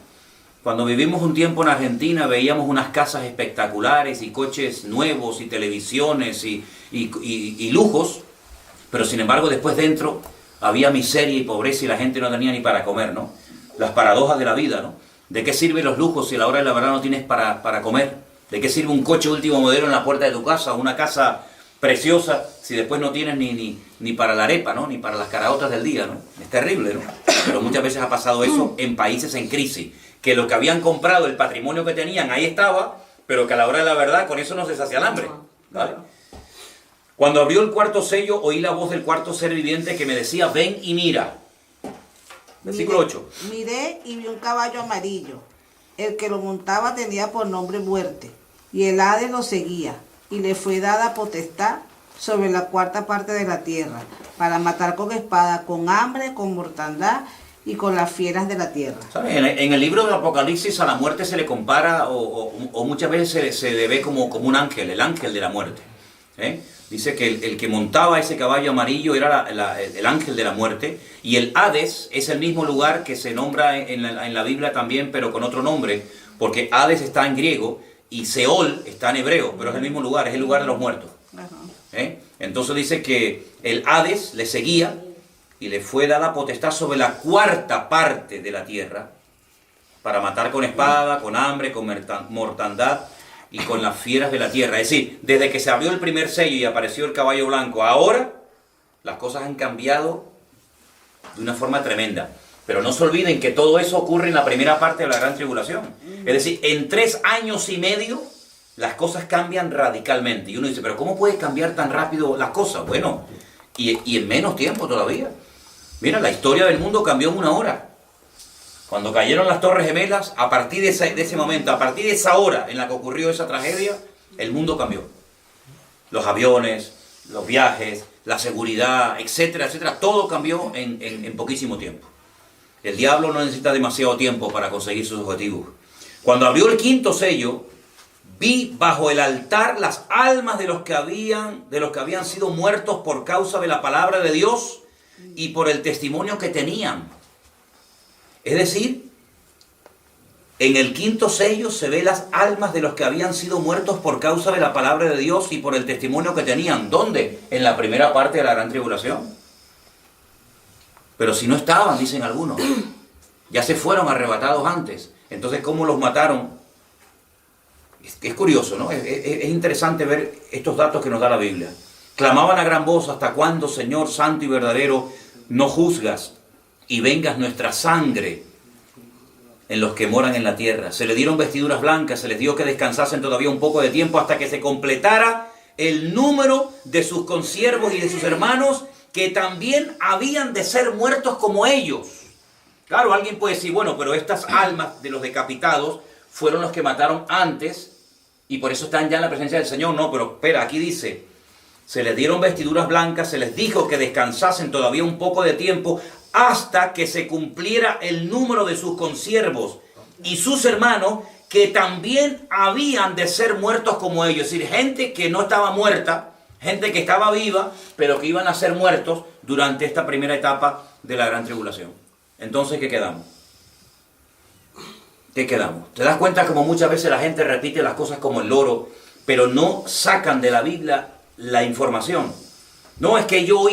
Cuando vivimos un tiempo en Argentina veíamos unas casas espectaculares y coches nuevos y televisiones y lujos, pero sin embargo después dentro había miseria y pobreza y la gente no tenía ni para comer, ¿no? Las paradojas de la vida, ¿no? ¿De qué sirven los lujos si a la hora de la verdad no tienes para comer? ¿De qué sirve un coche último modelo en la puerta de tu casa o una casa preciosa si después no tienes ni para la arepa, ¿no? Ni para las caraotas del día, ¿no? Es terrible, ¿no? Pero muchas veces ha pasado eso en países en crisis, que lo que habían comprado, el patrimonio que tenían, ahí estaba, pero que a la hora de la verdad con eso no se sacia el hambre, ¿vale? Cuando abrió el cuarto sello, oí la voz del cuarto ser viviente que me decía, ven y mira. Versículo 8. Miré y vi un caballo amarillo. El que lo montaba tenía por nombre Muerte, y el Hades lo seguía, y le fue dada potestad sobre la cuarta parte de la tierra, para matar con espada, con hambre, con mortandad y con las fieras de la tierra. ¿Sabes? En el libro del Apocalipsis a la muerte se le compara, o muchas veces se le ve como un ángel, el ángel de la muerte. Dice que el que montaba ese caballo amarillo era el ángel de la muerte, y el Hades es el mismo lugar que se nombra en la Biblia también, pero con otro nombre, porque Hades está en griego y Seol está en hebreo, pero es el mismo lugar, es el lugar de los muertos. Entonces dice que el Hades le seguía y le fue dada potestad sobre la cuarta parte de la tierra para matar con espada, con hambre, con mortandad y con las fieras de la tierra. Es decir, desde que se abrió el primer sello y apareció el caballo blanco, ahora las cosas han cambiado de una forma tremenda. Pero no se olviden que todo eso ocurre en la primera parte de la gran tribulación. Es decir, en 3 años y medio las cosas cambian radicalmente. Y uno dice, pero ¿cómo puede cambiar tan rápido las cosas? Bueno, y en menos tiempo todavía. Mira, la historia del mundo cambió en 1 hora. Cuando cayeron las Torres Gemelas, a partir de ese momento, a partir de esa hora en la que ocurrió esa tragedia, el mundo cambió. Los aviones, los viajes, la seguridad, etcétera, etcétera, todo cambió en poquísimo tiempo. El diablo no necesita demasiado tiempo para conseguir sus objetivos. Cuando abrió el quinto sello, vi bajo el altar las almas de los que habían sido muertos por causa de la palabra de Dios y por el testimonio que tenían. Es decir, en el quinto sello se ve las almas de los que habían sido muertos por causa de la palabra de Dios y por el testimonio que tenían. ¿Dónde? En la primera parte de la gran tribulación. Pero si no estaban, dicen algunos, ya se fueron arrebatados antes. Entonces, ¿cómo los mataron? Es curioso, ¿no? Es interesante ver estos datos que nos da la Biblia. Clamaban a gran voz, ¿hasta cuándo, Señor santo y verdadero, no juzgas y vengas nuestra sangre en los que moran en la tierra? Se les dieron vestiduras blancas, se les dio que descansasen todavía un poco de tiempo hasta que se completara el número de sus consiervos y de sus hermanos que también habían de ser muertos como ellos. Claro, alguien puede decir, bueno, pero estas almas de los decapitados fueron los que mataron antes y por eso están ya en la presencia del Señor. No, pero espera, aquí dice, se les dieron vestiduras blancas, se les dijo que descansasen todavía un poco de tiempo hasta que se cumpliera el número de sus consiervos y sus hermanos que también habían de ser muertos como ellos. Es decir, gente que no estaba muerta, gente que estaba viva, pero que iban a ser muertos durante esta primera etapa de la gran tribulación. Entonces, ¿qué quedamos? ¿Qué quedamos? ¿Te das cuenta como muchas veces la gente repite las cosas como el loro, pero no sacan de la Biblia la información? No, es que yo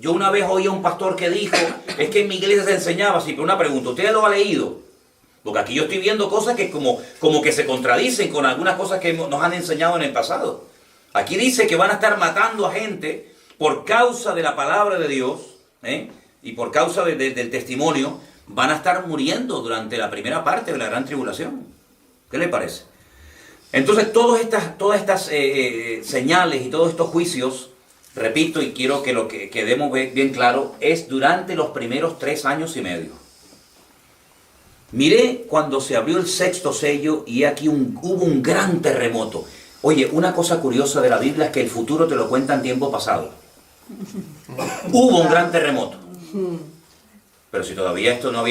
una vez oí a un pastor que dijo, es que en mi iglesia se enseñaba así, pero una pregunta, ¿usted lo ha leído? Porque aquí yo estoy viendo cosas que como que se contradicen con algunas cosas que nos han enseñado en el pasado. Aquí dice que van a estar matando a gente por causa de la palabra de Dios, y por causa del testimonio, van a estar muriendo durante la primera parte de la gran tribulación. ¿Qué le parece? Entonces todas estas señales y todos estos juicios, repito y quiero que lo que quedemos bien claro, es durante los primeros 3 años y medio. Miré cuando se abrió el sexto sello y aquí hubo un gran terremoto. Oye, una cosa curiosa de la Biblia es que el futuro te lo cuenta en tiempo pasado. Hubo un gran terremoto. Pero si todavía esto no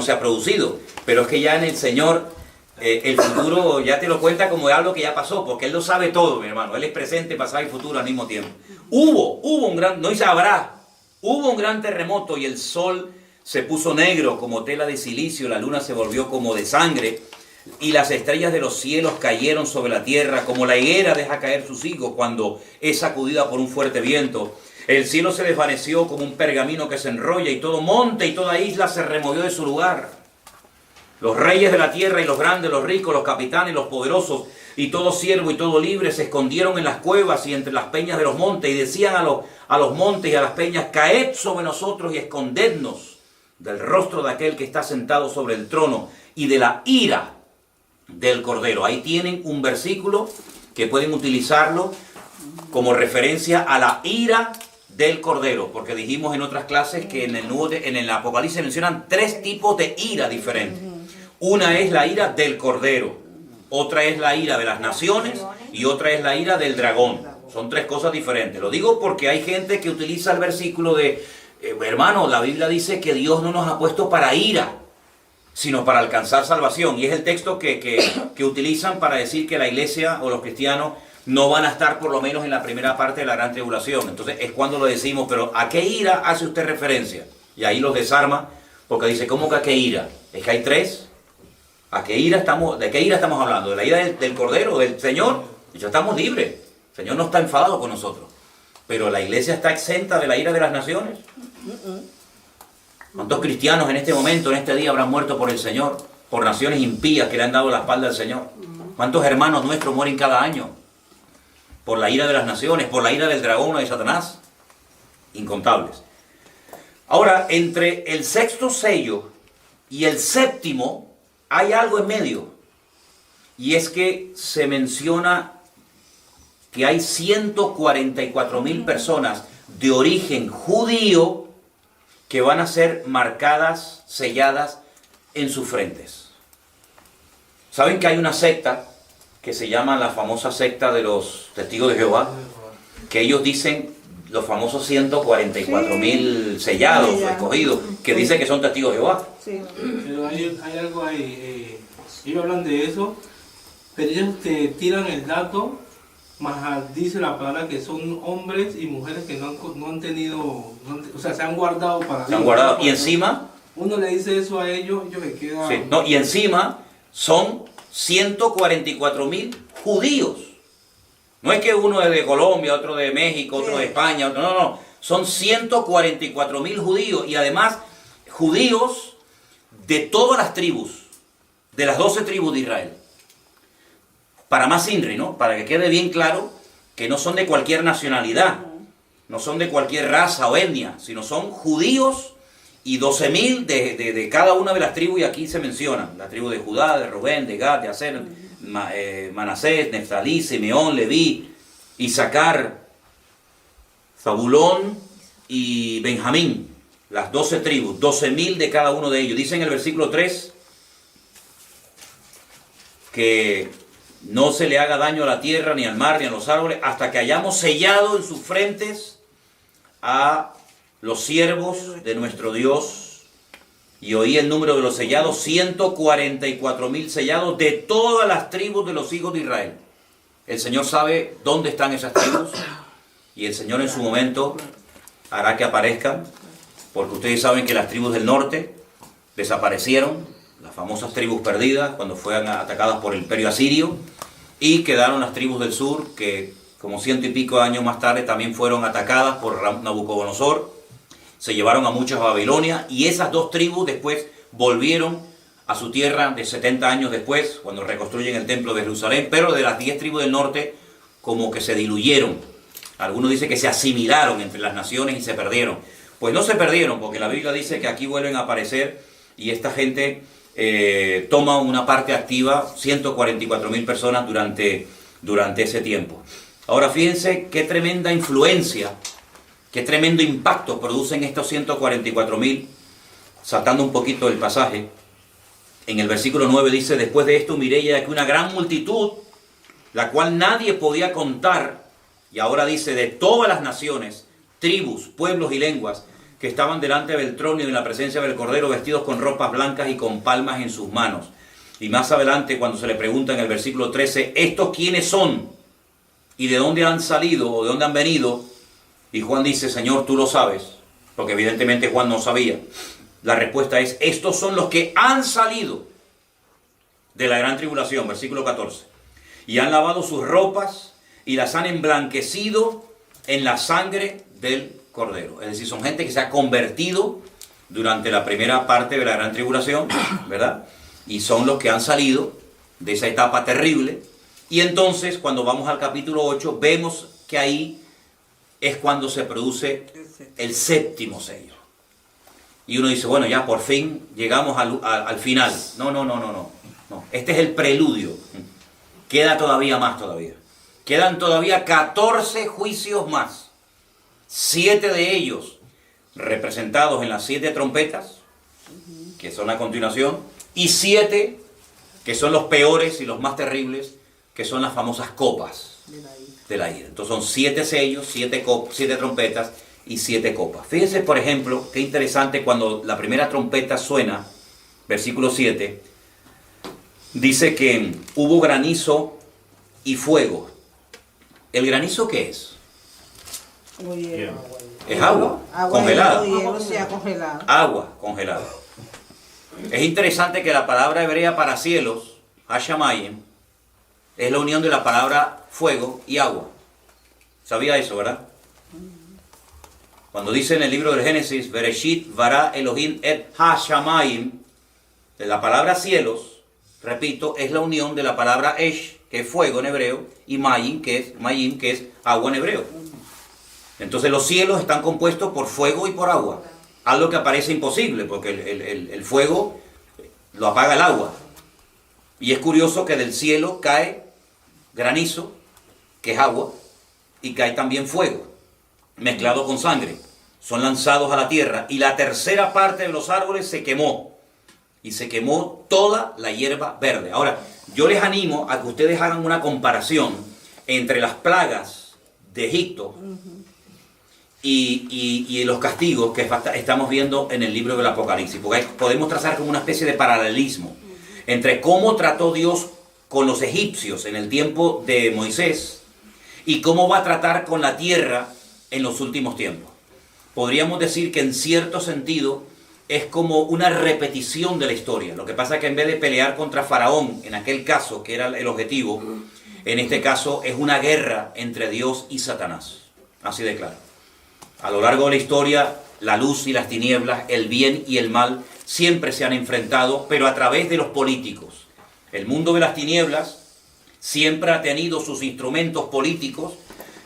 se ha producido. Pero es que ya en el Señor, el futuro ya te lo cuenta como algo que ya pasó, porque Él lo sabe todo, mi hermano. Él es presente, pasado y futuro al mismo tiempo. Hubo un gran, no dice habrá, hubo un gran terremoto y el sol se puso negro como tela de silicio, la luna se volvió como de sangre, y las estrellas de los cielos cayeron sobre la tierra, como la higuera deja caer sus higos cuando es sacudida por un fuerte viento. El cielo se desvaneció como un pergamino que se enrolla, y todo monte y toda isla se removió de su lugar. Los reyes de la tierra y los grandes, los ricos, los capitanes, los poderosos, y todo siervo y todo libre se escondieron en las cuevas y entre las peñas de los montes, y decían a los montes y a las peñas: caed sobre nosotros y escondednos del rostro de aquel que está sentado sobre el trono y de la ira del Cordero. Ahí tienen un versículo que pueden utilizarlo como referencia a la ira del Cordero, porque dijimos en otras clases que en el Apocalipsis mencionan 3 tipos de ira diferentes. Una es la ira del Cordero, otra es la ira de las naciones y otra es la ira del dragón. Son 3 cosas diferentes. Lo digo porque hay gente que utiliza el versículo de hermano, la Biblia dice que Dios no nos ha puesto para ira, sino para alcanzar salvación. Y es el texto que utilizan para decir que la iglesia o los cristianos no van a estar por lo menos en la primera parte de la gran tribulación. Entonces es cuando lo decimos, pero ¿a qué ira hace usted referencia? Y ahí los desarma, porque dice, ¿cómo que a qué ira? Es que hay 3. ¿De qué ira estamos hablando? ¿De la ira del Cordero, del Señor? Y ya estamos libres. El Señor no está enfadado con nosotros. Pero la iglesia está exenta de la ira de las naciones. ¿Cuántos cristianos en este momento, en este día, habrán muerto por el Señor? Por naciones impías que le han dado la espalda al Señor. ¿Cuántos hermanos nuestros mueren cada año? Por la ira de las naciones, por la ira del dragón o de Satanás. Incontables. Ahora, entre el sexto sello y el séptimo, hay algo en medio. Y es que se menciona que hay 144,000 personas de origen judío que van a ser marcadas, selladas en sus frentes. ¿Saben que hay una secta que se llama la famosa secta de los testigos de Jehová? Que ellos dicen, los famosos 144,000 sellados o escogidos, que dicen que son testigos de Jehová. Sí. Pero hay algo ahí, ellos hablan de eso, pero ellos te tiran el dato, más dice la palabra que son hombres y mujeres que no han tenido, o sea, se han guardado para... Se han guardado, y encima... Uno le dice eso a ellos se quedan... Sí, no, y encima son 144,000 judíos. No es que uno es de Colombia, otro de México, otro de España, no. Son 144,000 judíos, y además judíos de todas las tribus, de las 12 tribus de Israel. Para más INRI, ¿no? Para que quede bien claro que no son de cualquier nacionalidad, no son de cualquier raza o etnia, sino son judíos, y 12,000 de cada una de las tribus, y aquí se mencionan la tribu de Judá, de Rubén, de Gad, de Aser, Manasés, Neftalí, Simeón, Leví, Isaacar, Zabulón y Benjamín, las 12 tribus, 12,000 de cada uno de ellos. Dice en el versículo 3 que no se le haga daño a la tierra, ni al mar, ni a los árboles, hasta que hayamos sellado en sus frentes a los siervos de nuestro Dios. Y oí el número de los sellados, 144,000 sellados de todas las tribus de los hijos de Israel. El Señor sabe dónde están esas tribus, y el Señor en su momento hará que aparezcan, porque ustedes saben que las tribus del norte desaparecieron, las famosas tribus perdidas, cuando fueron atacadas por el imperio asirio, y quedaron las tribus del sur, que como 100 y pico de años más tarde también fueron atacadas por Nabucodonosor. Se llevaron a muchos a Babilonia, y esas 2 tribus después volvieron a su tierra de 70 años después, cuando reconstruyen el templo de Jerusalén, pero de las 10 tribus del norte como que se diluyeron. Algunos dicen que se asimilaron entre las naciones y se perdieron. Pues no se perdieron, porque la Biblia dice que aquí vuelven a aparecer y esta gente toma una parte activa, 144.000 personas durante ese tiempo. Ahora fíjense qué tremenda influencia, qué tremendo impacto producen estos 144.000, saltando un poquito el pasaje. En el versículo 9 dice: después de esto miré ya que una gran multitud, la cual nadie podía contar, y ahora dice, de todas las naciones, tribus, pueblos y lenguas, que estaban delante del trono y en la presencia del Cordero, vestidos con ropas blancas y con palmas en sus manos. Y más adelante, cuando se le pregunta en el versículo 13, ¿estos quiénes son? ¿Y de dónde han salido o de dónde han venido? Y Juan dice: Señor, tú lo sabes, porque evidentemente Juan no sabía. La respuesta es: estos son los que han salido de la gran tribulación, versículo 14. Y han lavado sus ropas y las han emblanquecido en la sangre del Cordero. Es decir, son gente que se ha convertido durante la primera parte de la gran tribulación, ¿verdad? Y son los que han salido de esa etapa terrible. Y entonces, cuando vamos al capítulo 8, vemos que ahí es cuando se produce el séptimo sello. Y uno dice: bueno, ya por fin llegamos al final. No. Este es el preludio. Queda todavía más todavía. Quedan todavía 14 juicios más. 7 de ellos representados en las 7 trompetas, que son a continuación, y 7 que son los peores y los más terribles, que son las famosas copas de la ira. Entonces son 7 sellos, 7 trompetas y 7 copas. Fíjense, por ejemplo, qué interesante cuando la primera trompeta suena, versículo 7, dice que hubo granizo y fuego. ¿El granizo qué es? Es agua congelada. Agua congelada. Es interesante que la palabra hebrea para cielos, Hashamayim, es la unión de la palabra fuego y agua. ¿Sabía eso, verdad? Cuando dice en el libro del Génesis, Bereshit bara Elohim et Hashamayim, la palabra cielos, repito, es la unión de la palabra Esh, que es fuego en hebreo, y Mayim, que es agua en hebreo. Entonces los cielos están compuestos por fuego y por agua. Algo que parece imposible, porque el fuego lo apaga el agua. Y es curioso que del cielo cae granizo, que es agua, y cae también fuego, mezclado con sangre. Son lanzados a la tierra, y la tercera parte de los árboles se quemó. Y se quemó toda la hierba verde. Ahora, yo les animo a que ustedes hagan una comparación entre las plagas de Egipto y los castigos que estamos viendo en el libro del Apocalipsis, porque podemos trazar como una especie de paralelismo entre cómo trató Dios con los egipcios en el tiempo de Moisés y cómo va a tratar con la tierra en los últimos tiempos. Podríamos decir que en cierto sentido es como una repetición de la historia. Lo que pasa es que en vez de pelear contra Faraón, en aquel caso que era el objetivo, en este caso es una guerra entre Dios y Satanás. Así de claro. A lo largo de la historia, la luz y las tinieblas, el bien y el mal, siempre se han enfrentado, pero a través de los políticos. El mundo de las tinieblas siempre ha tenido sus instrumentos políticos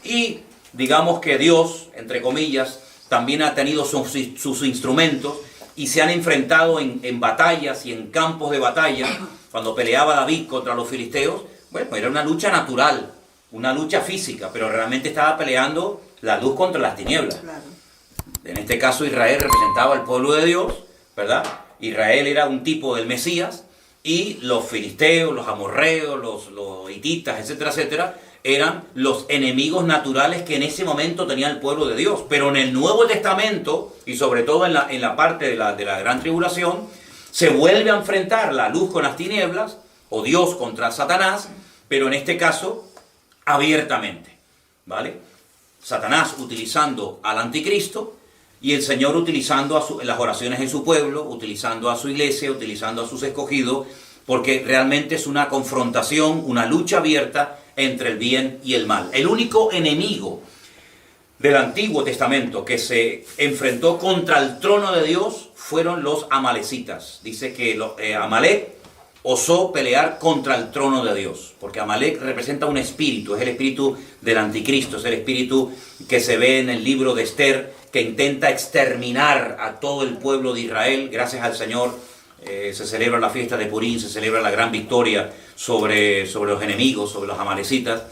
y digamos que Dios, entre comillas, también ha tenido sus instrumentos y se han enfrentado en batallas y en campos de batalla. Cuando peleaba David contra los filisteos, bueno, era una lucha natural, una lucha física, pero realmente estaba peleando la luz contra las tinieblas. Claro. En este caso Israel representaba al pueblo de Dios, ¿verdad? Israel era un tipo del Mesías y los filisteos, los amorreos, los hititas, etcétera, etcétera, eran los enemigos naturales que en ese momento tenía el pueblo de Dios. Pero en el Nuevo Testamento, y sobre todo en la parte de la gran tribulación, se vuelve a enfrentar la luz con las tinieblas, o Dios contra Satanás, pero en este caso, abiertamente, ¿vale? Satanás utilizando al anticristo, y el Señor utilizando las oraciones en su pueblo, utilizando a su iglesia, utilizando a sus escogidos, porque realmente es una confrontación, una lucha abierta entre el bien y el mal. El único enemigo del Antiguo Testamento que se enfrentó contra el trono de Dios fueron los amalecitas. Dice que Amalek osó pelear contra el trono de Dios, porque Amalek representa un espíritu, es el espíritu del anticristo, es el espíritu que se ve en el libro de Esther, que intenta exterminar a todo el pueblo de Israel. Gracias al Señor se celebra la fiesta de Purim, se celebra la gran victoria sobre los enemigos, sobre los amalecitas.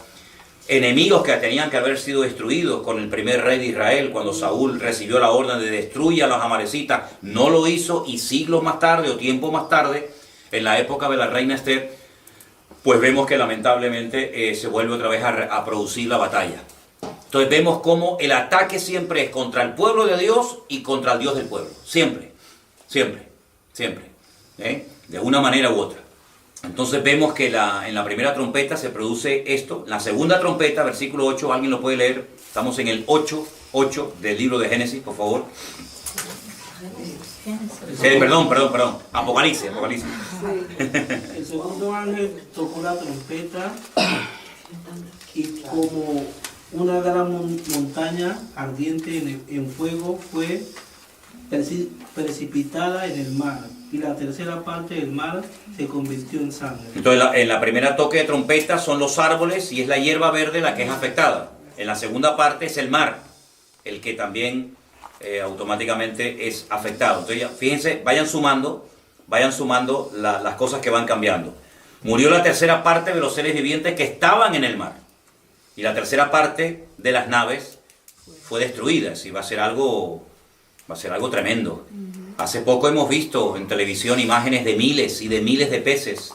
Enemigos que tenían que haber sido destruidos con el primer rey de Israel, cuando Saúl recibió la orden de destruir a los amalecitas, no lo hizo, y siglos más tarde o tiempo más tarde, en la época de la reina Esther, pues vemos que lamentablemente se vuelve otra vez a producir la batalla. Entonces vemos cómo el ataque siempre es contra el pueblo de Dios y contra el Dios del pueblo, siempre, siempre, siempre, de una manera u otra. Entonces vemos que en la primera trompeta se produce esto. La segunda trompeta, versículo 8, ¿alguien lo puede leer? Estamos en el 8 del libro de Génesis, por favor. Perdón. Apocalipsis. El segundo ángel tocó la trompeta y como una gran montaña ardiente en fuego fue precipitada en el mar, y la tercera parte del mar se convirtió en sangre. Entonces en la primera toque de trompeta son los árboles y es la hierba verde la que es afectada. En la segunda parte es el mar, el que también automáticamente es afectado. Entonces ya, fíjense, vayan sumando las cosas que van cambiando. Murió la tercera parte de los seres vivientes que estaban en el mar, y la tercera parte de las naves fue destruida. Así va a ser algo tremendo. Hace poco hemos visto en televisión imágenes de miles y de miles de peces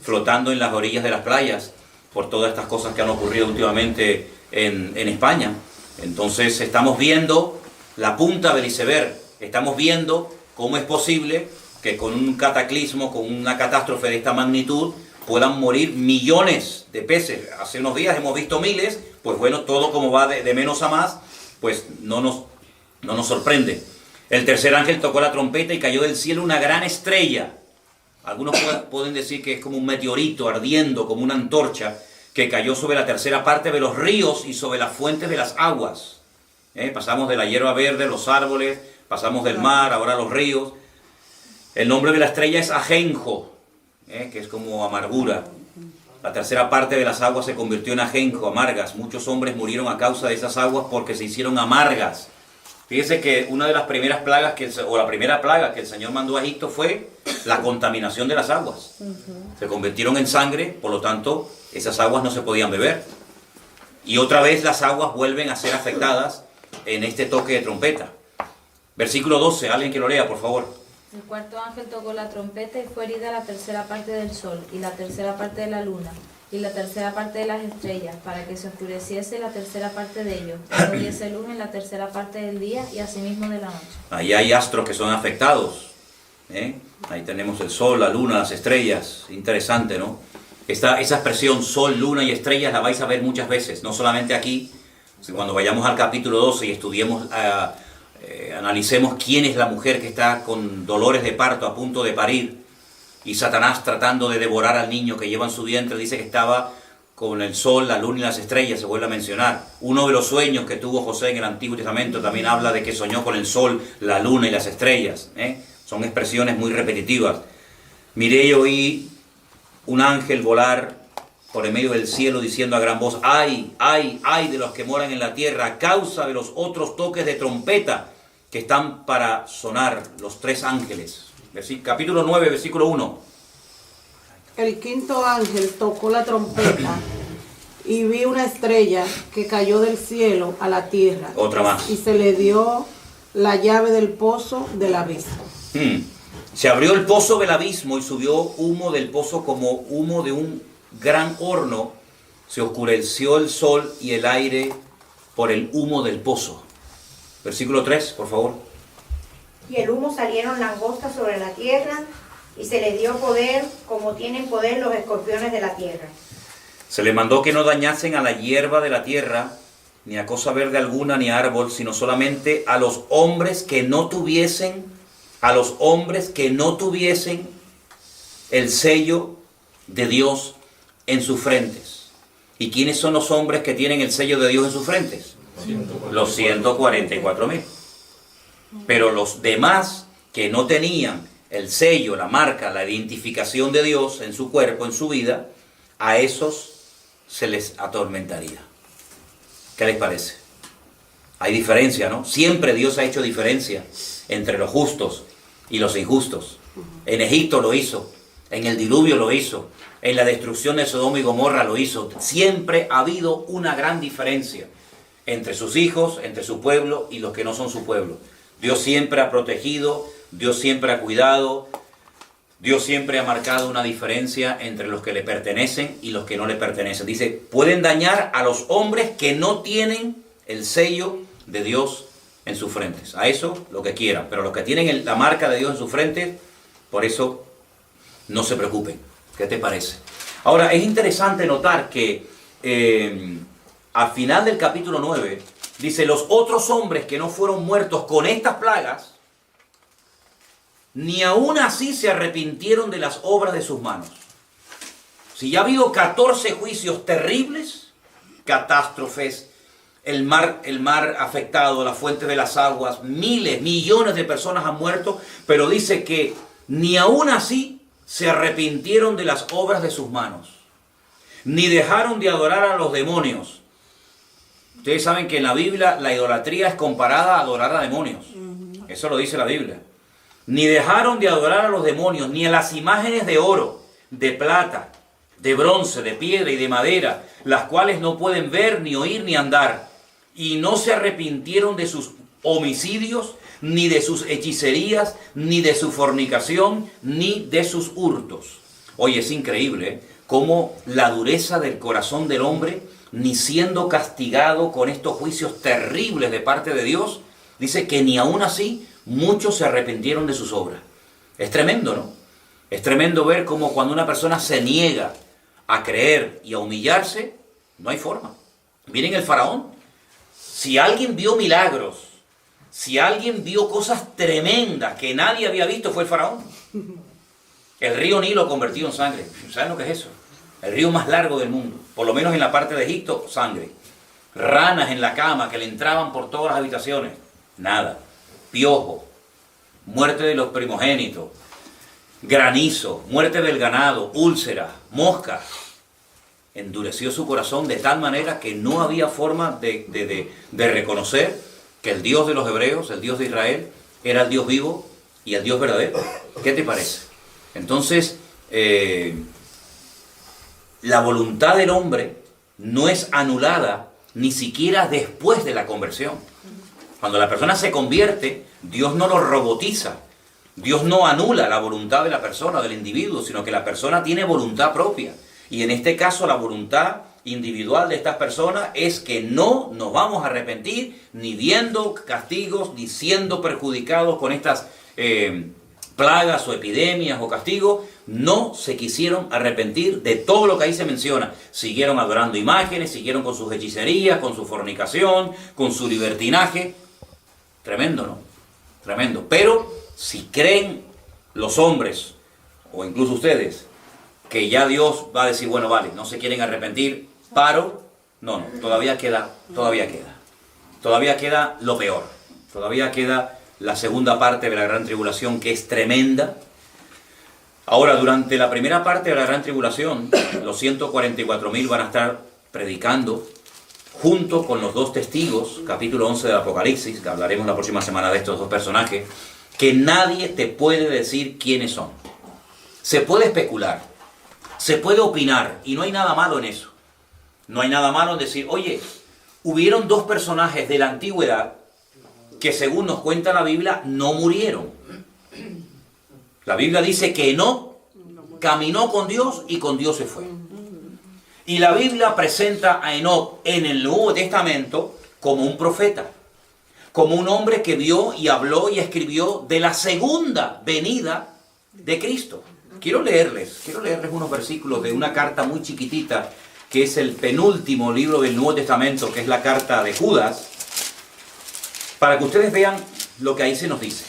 flotando en las orillas de las playas por todas estas cosas que han ocurrido últimamente en España. Entonces estamos viendo la punta del iceberg, estamos viendo cómo es posible que con un cataclismo, con una catástrofe de esta magnitud, puedan morir millones de peces. Hace unos días hemos visto miles, pues bueno, todo como va de menos a más, pues no nos sorprende. El tercer ángel tocó la trompeta y cayó del cielo una gran estrella. Algunos pueden decir que es como un meteorito ardiendo, como una antorcha, que cayó sobre la tercera parte de los ríos y sobre las fuentes de las aguas. Pasamos de la hierba verde, los árboles, pasamos del mar, ahora los ríos. El nombre de la estrella es ajenjo, que es como amargura. La tercera parte de las aguas se convirtió en ajenjo, amargas. Muchos hombres murieron a causa de esas aguas porque se hicieron amargas. Fíjese que una de las primeras plagas, la primera plaga que el Señor mandó a Egipto fue la contaminación de las aguas. Se convirtieron en sangre, por lo tanto, esas aguas no se podían beber. Y otra vez las aguas vuelven a ser afectadas en este toque de trompeta. Versículo 12, alguien que lo lea, por favor. El cuarto ángel tocó la trompeta y fue herida la tercera parte del sol, y la tercera parte de la luna, y la tercera parte de las estrellas, para que se oscureciese la tercera parte de ellos, y no diese luz en la tercera parte del día, y asimismo de la noche. Ahí hay astros que son afectados. Ahí tenemos el sol, la luna, las estrellas. Interesante, ¿no? Esa expresión sol, luna y estrellas la vais a ver muchas veces, no solamente aquí. Cuando vayamos al capítulo 12 y estudiemos, analicemos quién es la mujer que está con dolores de parto a punto de parir, y Satanás tratando de devorar al niño que lleva en su vientre, dice que estaba con el sol, la luna y las estrellas, se vuelve a mencionar. Uno de los sueños que tuvo José en el Antiguo Testamento también habla de que soñó con el sol, la luna y las estrellas. Son expresiones muy repetitivas. Miré y oí un ángel volar por en medio del cielo diciendo a gran voz: ¡ay, ay, ay de los que moran en la tierra a causa de los otros toques de trompeta que están para sonar, los tres ángeles! Capítulo 9, versículo 1. El quinto ángel tocó la trompeta y vi una estrella que cayó del cielo a la tierra. Otra más. Y se le dio la llave del pozo del abismo. Se abrió el pozo del abismo y subió humo del pozo como humo de un gran horno. Se oscureció el sol y el aire por el humo del pozo. Versículo 3, por favor. Y el humo salieron langostas sobre la tierra, y se le dio poder, como tienen poder los escorpiones de la tierra. Se le mandó que no dañasen a la hierba de la tierra, ni a cosa verde alguna, ni a árbol, sino solamente a los hombres que no tuviesen, el sello de Dios en sus frentes. ¿Y quiénes son los hombres que tienen el sello de Dios en sus frentes? Los 144,000. Pero los demás que no tenían el sello, la marca, la identificación de Dios en su cuerpo, en su vida, a esos se les atormentaría. ¿Qué les parece? Hay diferencia, ¿no? Siempre Dios ha hecho diferencia entre los justos y los injustos. En Egipto lo hizo, en el diluvio lo hizo, en la destrucción de Sodoma y Gomorra lo hizo. Siempre ha habido una gran diferencia entre sus hijos, entre su pueblo y los que no son su pueblo. Dios siempre ha protegido, Dios siempre ha cuidado, Dios siempre ha marcado una diferencia entre los que le pertenecen y los que no le pertenecen. Dice, pueden dañar a los hombres que no tienen el sello de Dios en sus frentes. A eso lo que quieran, pero los que tienen la marca de Dios en sus frentes, por eso no se preocupen. ¿Qué te parece? Ahora, es interesante notar que al final del capítulo 9, dice, los otros hombres que no fueron muertos con estas plagas, ni aún así se arrepintieron de las obras de sus manos. Si ya ha habido 14 juicios terribles, catástrofes, el mar afectado, la fuente de las aguas, miles, millones de personas han muerto, pero dice que ni aún así se arrepintieron de las obras de sus manos, ni dejaron de adorar a los demonios. Ustedes saben que en la Biblia la idolatría es comparada a adorar a demonios. Eso lo dice la Biblia. Ni dejaron de adorar a los demonios, ni a las imágenes de oro, de plata, de bronce, de piedra y de madera, las cuales no pueden ver, ni oír, ni andar. Y no se arrepintieron de sus homicidios, ni de sus hechicerías, ni de su fornicación, ni de sus hurtos. Oye, es increíble cómo la dureza del corazón del hombre, ni siendo castigado con estos juicios terribles de parte de Dios, dice que ni aún así muchos se arrepintieron de sus obras. Es tremendo, ¿no? Es tremendo ver cómo cuando una persona se niega a creer y a humillarse, no hay forma. Miren el faraón. Si alguien vio milagros, si alguien vio cosas tremendas que nadie había visto, fue el faraón. El río Nilo convertido en sangre. ¿Saben lo que es eso? El río más largo del mundo. Por lo menos en la parte de Egipto, sangre. Ranas en la cama que le entraban por todas las habitaciones. Nada. Piojo. Muerte de los primogénitos. Granizo. Muerte del ganado. Úlceras. Moscas. Endureció su corazón de tal manera que no había forma de reconocer que el Dios de los hebreos, el Dios de Israel, era el Dios vivo y el Dios verdadero. ¿Qué te parece? Entonces, la voluntad del hombre no es anulada ni siquiera después de la conversión. Cuando la persona se convierte, Dios no lo robotiza. Dios no anula la voluntad de la persona, del individuo, sino que la persona tiene voluntad propia. Y en este caso la voluntad individual de estas personas es que no nos vamos a arrepentir ni viendo castigos, ni siendo perjudicados con estas plagas o epidemias o castigos. No se quisieron arrepentir de todo lo que ahí se menciona. Siguieron adorando imágenes, siguieron con sus hechicerías, con su fornicación, con su libertinaje. Tremendo, ¿no? Tremendo. Pero si creen los hombres, o incluso ustedes, que ya Dios va a decir, bueno, vale, no se quieren arrepentir, paro. No, todavía queda lo peor. Todavía queda la segunda parte de la gran tribulación, que es tremenda. Ahora, durante la primera parte de la gran tribulación, los 144.000 van a estar predicando junto con los dos testigos, capítulo 11 del Apocalipsis, que hablaremos la próxima semana de estos dos personajes, que nadie te puede decir quiénes son. Se puede especular, se puede opinar, y no hay nada malo en eso. No hay nada malo en decir, oye, hubieron dos personajes de la antigüedad que, según nos cuenta la Biblia, no murieron. La Biblia dice que Enoc caminó con Dios y con Dios se fue. Y la Biblia presenta a Enoc en el Nuevo Testamento como un profeta, como un hombre que vio y habló y escribió de la segunda venida de Cristo. Quiero leerles unos versículos de una carta muy chiquitita, que es el penúltimo libro del Nuevo Testamento, que es la carta de Judas, para que ustedes vean lo que ahí se nos dice.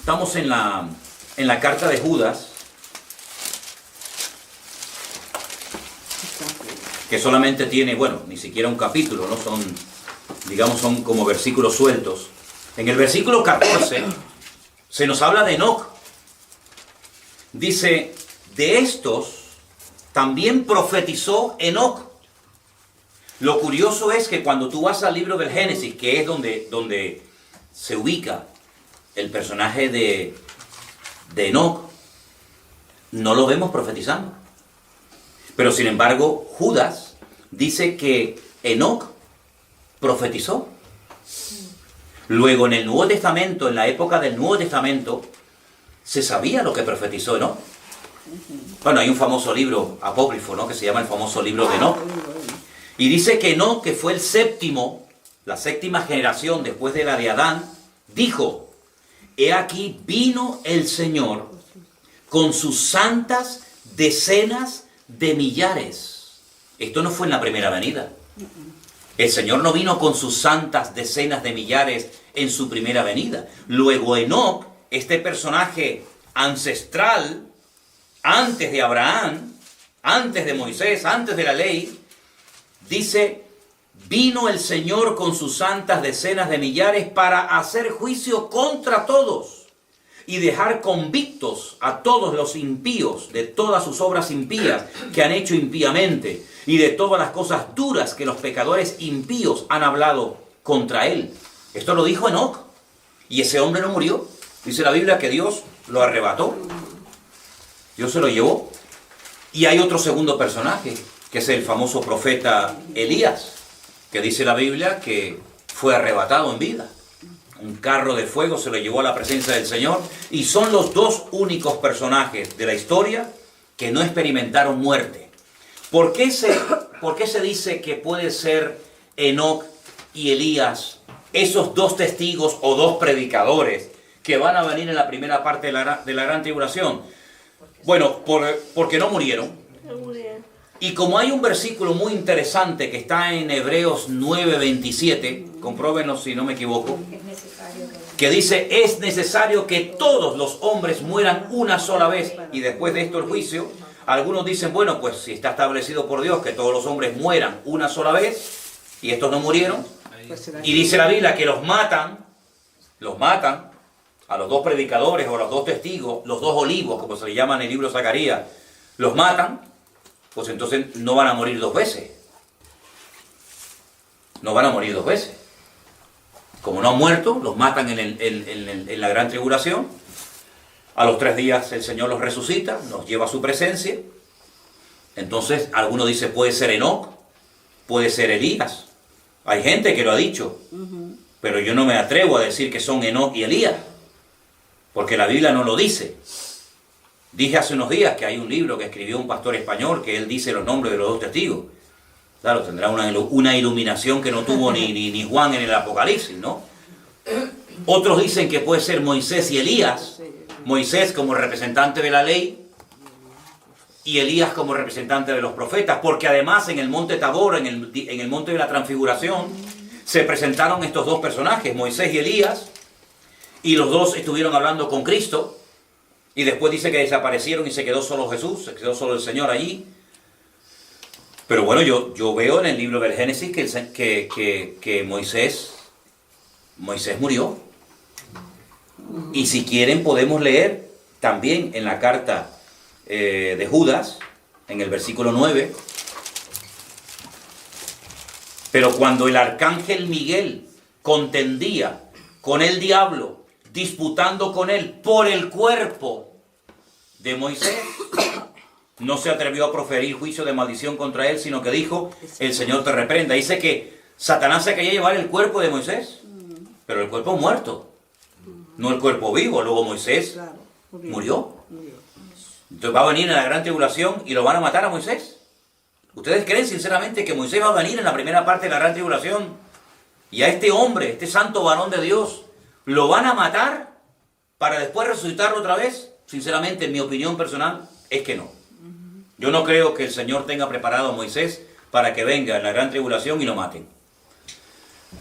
Estamos en la carta de Judas, que solamente tiene, bueno, ni siquiera un capítulo, ¿no? Son como versículos sueltos. En el versículo 14 se nos habla de Enoc. Dice, de estos también profetizó Enoc. Lo curioso es que cuando tú vas al libro del Génesis, que es donde se ubica el personaje de Enoc, no lo vemos profetizando. Pero sin embargo, Judas dice que Enoc profetizó. Luego en el Nuevo Testamento, en la época del Nuevo Testamento, se sabía lo que profetizó Enoc. Bueno, hay un famoso libro apócrifo, ¿no?, que se llama el famoso libro de Enoc. Y dice que Enoc, que fue el séptimo, la séptima generación después de la de Adán, dijo, he aquí vino el Señor con sus santas decenas de millares. Esto no fue en la primera venida. El Señor no vino con sus santas decenas de millares en su primera venida. Luego Enoc, este personaje ancestral, antes de Abraham, antes de Moisés, antes de la ley, dice, vino el Señor con sus santas decenas de millares para hacer juicio contra todos y dejar convictos a todos los impíos de todas sus obras impías que han hecho impíamente y de todas las cosas duras que los pecadores impíos han hablado contra él. Esto lo dijo Enoc, y ese hombre no murió. Dice la Biblia que Dios lo arrebató, Dios se lo llevó. Y hay otro segundo personaje, que es el famoso profeta Elías, que dice la Biblia que fue arrebatado en vida. Un carro de fuego se lo llevó a la presencia del Señor, y son los dos únicos personajes de la historia que no experimentaron muerte. ¿Por qué se dice que puede ser Enoc y Elías esos dos testigos o dos predicadores que van a venir en la primera parte de la gran tribulación? Bueno, porque no murieron. Y como hay un versículo muy interesante que está en Hebreos 9:27, compruébenlo si no me equivoco, que dice, es necesario que todos los hombres mueran una sola vez y después de esto el juicio. Algunos dicen, bueno, pues si está establecido por Dios que todos los hombres mueran una sola vez y estos no murieron, y dice la Biblia que los matan a los dos predicadores o a los dos testigos, los dos olivos, como se le llama en el libro de Zacarías, los matan, pues entonces no van a morir dos veces. No van a morir dos veces. Como no han muerto, los matan en la gran tribulación. A los 3 días el Señor los resucita, los lleva a su presencia. Entonces, algunos dicen, puede ser Enoc, puede ser Elías. Hay gente que lo ha dicho, pero yo no me atrevo a decir que son Enoc y Elías, porque la Biblia no lo dice. Dije hace unos días que hay un libro que escribió un pastor español que él dice los nombres de los dos testigos. Claro, tendrá una iluminación que no tuvo ni Juan en el Apocalipsis, ¿no? Otros dicen que puede ser Moisés y Elías. Moisés como representante de la ley y Elías como representante de los profetas, porque además en el monte Tabor, en el monte de la transfiguración, se presentaron estos dos personajes, Moisés y Elías, y los dos estuvieron hablando con Cristo, y después dice que desaparecieron y se quedó solo Jesús, se quedó solo el Señor allí. Pero bueno, yo veo en el libro del Génesis que Moisés murió. Y si quieren podemos leer también en la carta de Judas, en el versículo 9. Pero cuando el arcángel Miguel contendía con el diablo, disputando con él por el cuerpo de Moisés, no se atrevió a proferir juicio de maldición contra él, sino que dijo, el Señor te reprenda. Dice que Satanás se quería llevar el cuerpo de Moisés, pero el cuerpo muerto, no el cuerpo vivo. Luego Moisés murió. Entonces va a venir en la gran tribulación y lo van a matar a Moisés. ¿Ustedes creen sinceramente que Moisés va a venir en la primera parte de la gran tribulación y a este hombre, este santo varón de Dios, lo van a matar para después resucitarlo otra vez? Sinceramente, en mi opinión personal, es que no. Yo no creo que el Señor tenga preparado a Moisés para que venga en la gran tribulación y lo maten.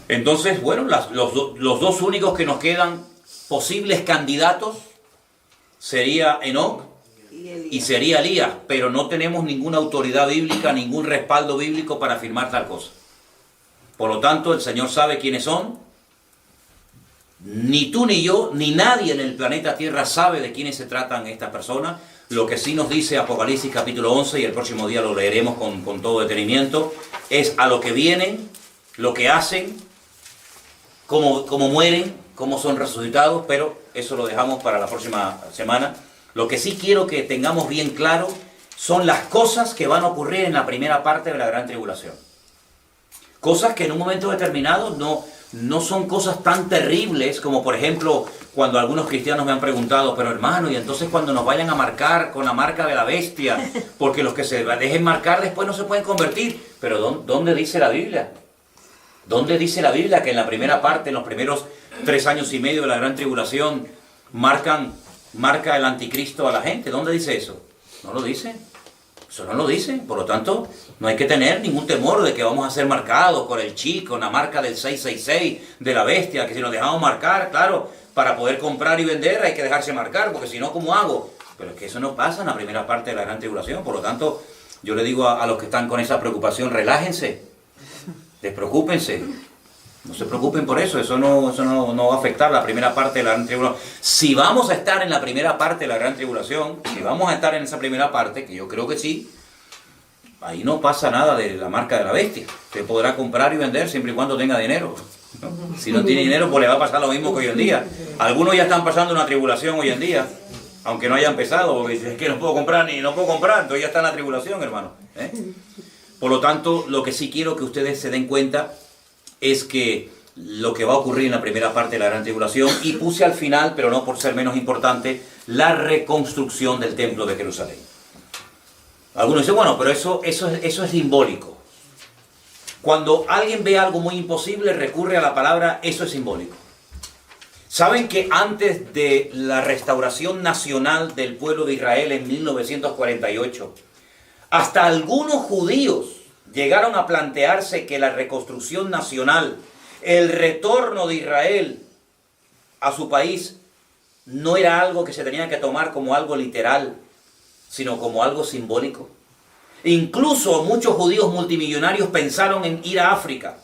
Entonces, bueno, los dos únicos que nos quedan posibles candidatos sería Enoc y sería Elías, pero no tenemos ninguna autoridad bíblica, ningún respaldo bíblico para afirmar tal cosa. Por lo tanto, el Señor sabe quiénes son Ni tú ni yo, ni nadie en el planeta Tierra sabe de quiénes se tratan estas personas. Lo que sí nos dice Apocalipsis capítulo 11, y el próximo día lo leeremos con todo detenimiento, es a lo que vienen, lo que hacen, cómo mueren, cómo son resucitados, pero eso lo dejamos para la próxima semana. Lo que sí quiero que tengamos bien claro son las cosas que van a ocurrir en la primera parte de la gran tribulación. Cosas que en un momento determinado no son cosas tan terribles como, por ejemplo, cuando algunos cristianos me han preguntado, pero hermano, y entonces cuando nos vayan a marcar con la marca de la bestia, porque los que se dejen marcar después no se pueden convertir. Pero ¿dónde dice la Biblia? ¿Dónde dice la Biblia que en la primera parte, en los primeros 3 años y medio de la gran tribulación, marca el anticristo a la gente? ¿Dónde dice eso? No lo dice. Eso no lo dice. Por lo tanto, no hay que tener ningún temor de que vamos a ser marcados con el chico, con la marca del 666 de la bestia, que si nos dejamos marcar, claro, para poder comprar y vender hay que dejarse marcar, porque si no, ¿cómo hago? Pero es que eso no pasa en la primera parte de la gran tribulación. Por lo tanto, yo le digo a los que están con esa preocupación, relájense, despreocúpense. No se preocupen por eso, eso no va a afectar la primera parte de la gran tribulación. Si vamos a estar en la primera parte de la gran tribulación, si vamos a estar en esa primera parte, que yo creo que sí, ahí no pasa nada de la marca de la bestia. Usted podrá comprar y vender siempre y cuando tenga dinero. ¿No? Si no tiene dinero, pues le va a pasar lo mismo que hoy en día. Algunos ya están pasando una tribulación hoy en día, aunque no haya empezado, porque dicen, es que no puedo comprar, entonces ya está en la tribulación, hermano. Por lo tanto, lo que sí quiero que ustedes se den cuenta es que lo que va a ocurrir en la primera parte de la gran tribulación, y puse al final, pero no por ser menos importante, la reconstrucción del templo de Jerusalén. Algunos dicen, bueno, pero eso es simbólico. Cuando alguien ve algo muy imposible, recurre a la palabra, eso es simbólico. ¿Saben que antes de la restauración nacional del pueblo de Israel en 1948, hasta algunos judíos llegaron a plantearse que la reconstrucción nacional, el retorno de Israel a su país, no era algo que se tenía que tomar como algo literal, sino como algo simbólico? Incluso muchos judíos multimillonarios pensaron en ir a África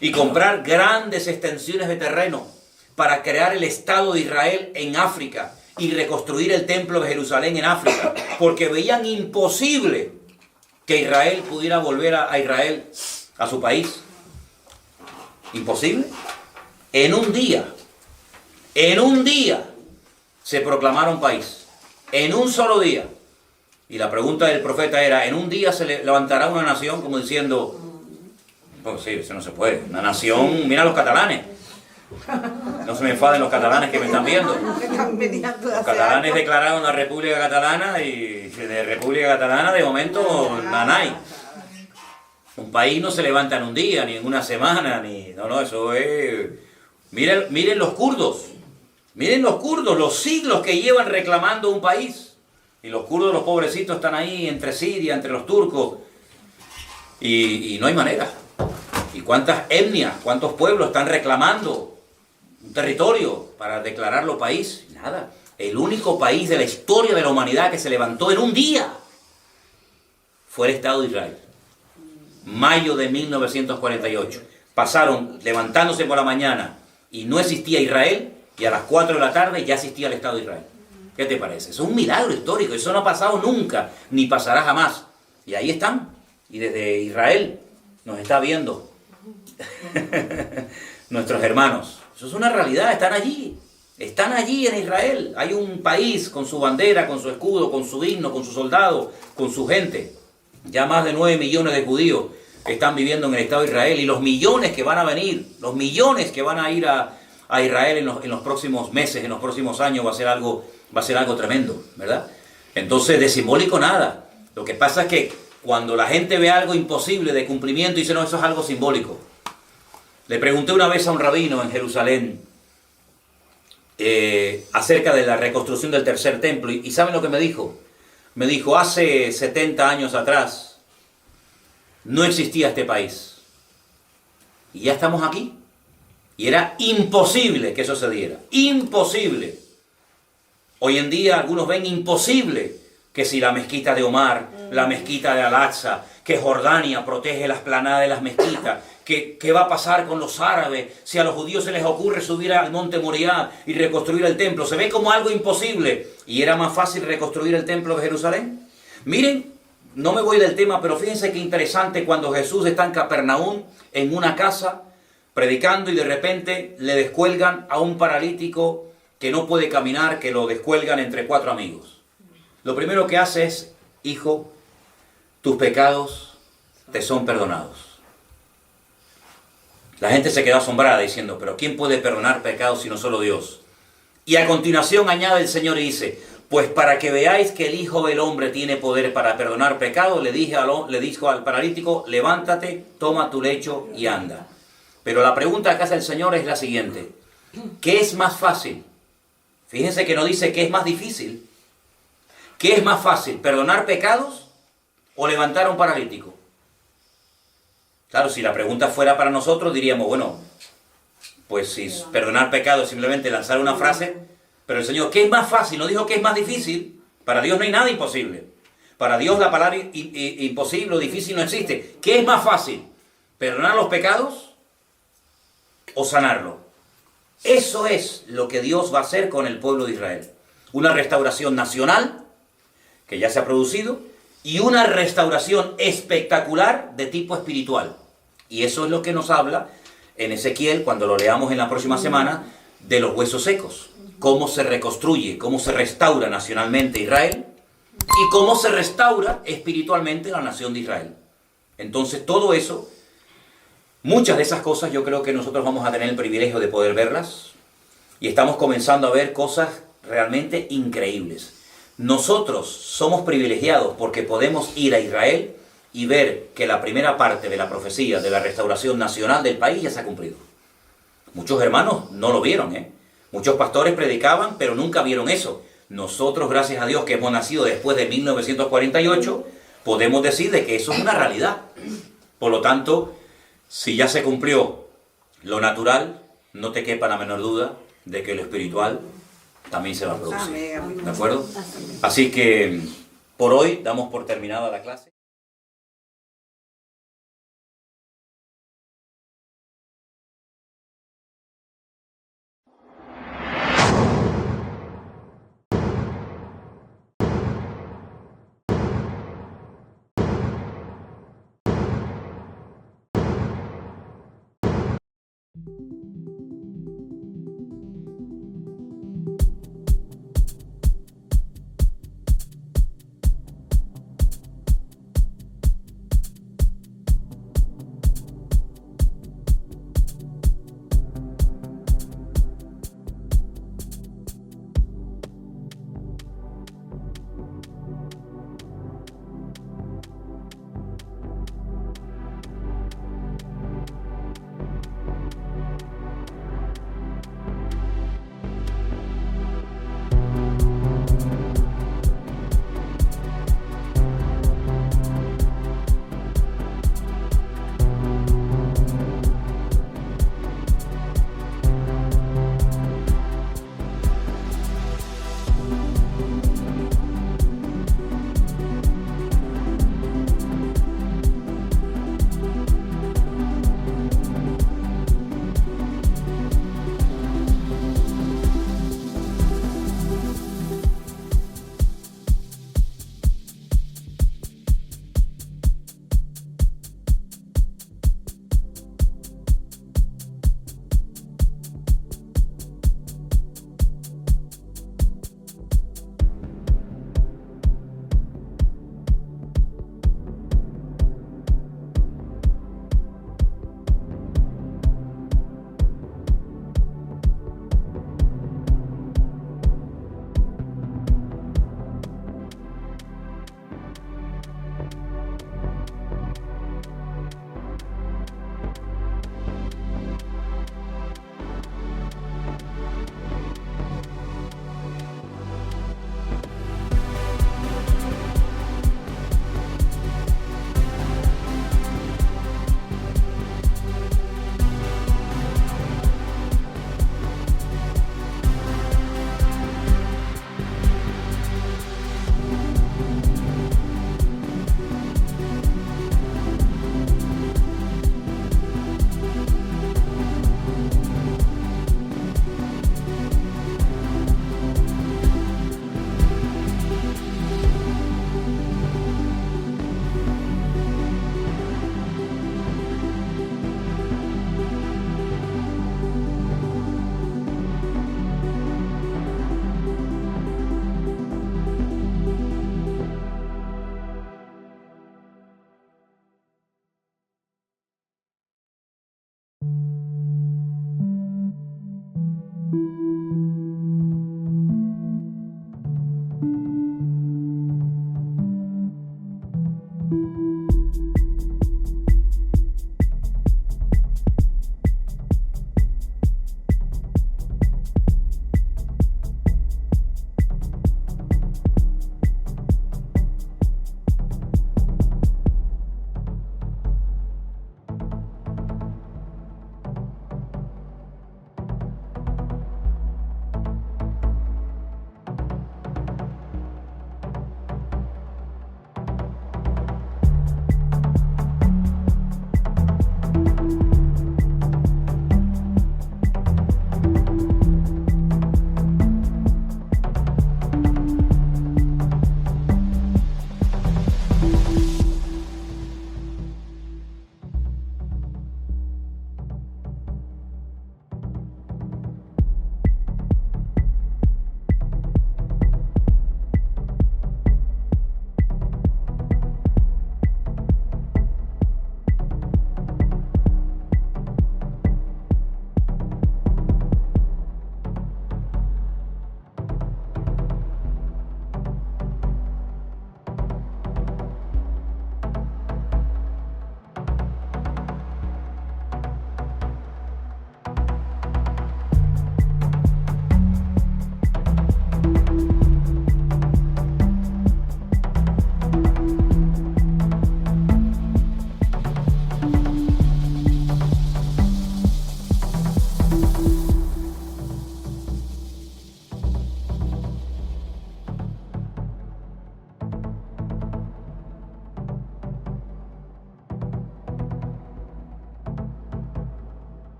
y comprar grandes extensiones de terreno para crear el Estado de Israel en África y reconstruir el templo de Jerusalén en África, porque veían imposible que Israel pudiera volver a Israel, a su país. ¿Imposible? En un día se proclamaron país. En un solo día. Y la pregunta del profeta era, ¿en un día se levantará una nación? Como diciendo, pues sí, eso no se puede. Una nación, mira los catalanes. No se me enfaden los catalanes que me están viendo. Los catalanes declararon la República Catalana y de República Catalana de momento nanay. Un país no se levanta en un día, ni en una semana, no, eso es... Miren los kurdos. Miren los kurdos, los siglos que llevan reclamando un país. Y los kurdos, los pobrecitos, están ahí entre Siria, entre los turcos. Y no hay manera. ¿Y cuántas etnias, cuántos pueblos están reclamando un territorio para declararlo país? Nada. El único país de la historia de la humanidad que se levantó en un día fue el Estado de Israel. Mayo de 1948. Pasaron levantándose por la mañana y no existía Israel, y a las 4 de la tarde ya existía el Estado de Israel. ¿Qué te parece? Eso es un milagro histórico, eso no ha pasado nunca, ni pasará jamás. Y ahí están, y desde Israel nos está viendo nuestros hermanos. Eso es una realidad, están allí en Israel. Hay un país con su bandera, con su escudo, con su himno, con sus soldados, con su gente. Ya más de 9 millones de judíos están viviendo en el Estado de Israel, y los millones que van a venir, los millones que van a ir a Israel en los próximos meses, en los próximos años, va a ser algo tremendo, ¿verdad? Entonces, de simbólico nada. Lo que pasa es que cuando la gente ve algo imposible de cumplimiento, dice, no, eso es algo simbólico. Le pregunté una vez a un rabino en Jerusalén acerca de la reconstrucción del tercer templo, y ¿saben lo que me dijo? Me dijo, hace 70 años atrás no existía este país, y ya estamos aquí, y era imposible que eso se diera, imposible. Hoy en día algunos ven imposible que si la mezquita de Omar, la mezquita de Al-Aqsa, que Jordania protege la explanada de las mezquitas, ¿Qué va a pasar con los árabes si a los judíos se les ocurre subir al monte Moriah y reconstruir el templo? Se ve como algo imposible. ¿Y era más fácil reconstruir el templo de Jerusalén? Miren, no me voy del tema, pero fíjense qué interesante cuando Jesús está en Capernaum, en una casa, predicando, y de repente le descuelgan a un paralítico que no puede caminar, que lo descuelgan entre 4 amigos. Lo primero que hace es: hijo, tus pecados te son perdonados. La gente se quedó asombrada diciendo: ¿pero quién puede perdonar pecados sino solo Dios? Y a continuación añade el Señor y dice: pues para que veáis que el Hijo del Hombre tiene poder para perdonar pecados, le dijo al paralítico: levántate, toma tu lecho y anda. Pero la pregunta que hace el Señor es la siguiente: ¿qué es más fácil? Fíjense que no dice qué es más difícil. ¿Qué es más fácil, perdonar pecados o levantar a un paralítico? Claro, si la pregunta fuera para nosotros, diríamos: bueno, pues si perdonar pecados es simplemente lanzar una frase. Pero el Señor, ¿qué es más fácil? No dijo que es más difícil. Para Dios no hay nada imposible. Para Dios la palabra imposible o difícil no existe. ¿Qué es más fácil? ¿Perdonar los pecados o sanarlo? Eso es lo que Dios va a hacer con el pueblo de Israel. Una restauración nacional, que ya se ha producido, y una restauración espectacular de tipo espiritual. Y eso es lo que nos habla en Ezequiel, cuando lo leamos en la próxima semana, de los huesos secos. Cómo se reconstruye, cómo se restaura nacionalmente Israel y cómo se restaura espiritualmente la nación de Israel. Entonces todo eso, muchas de esas cosas yo creo que nosotros vamos a tener el privilegio de poder verlas, y estamos comenzando a ver cosas realmente increíbles. Nosotros somos privilegiados porque podemos ir a Israel y ver que la primera parte de la profecía de la restauración nacional del país ya se ha cumplido. Muchos hermanos no lo vieron, Muchos pastores predicaban, pero nunca vieron eso. Nosotros, gracias a Dios, que hemos nacido después de 1948, podemos decir de que eso es una realidad. Por lo tanto, si ya se cumplió lo natural, no te quepa la menor duda de que lo espiritual también se va a producir. ¿De acuerdo? Así que por hoy damos por terminada la clase.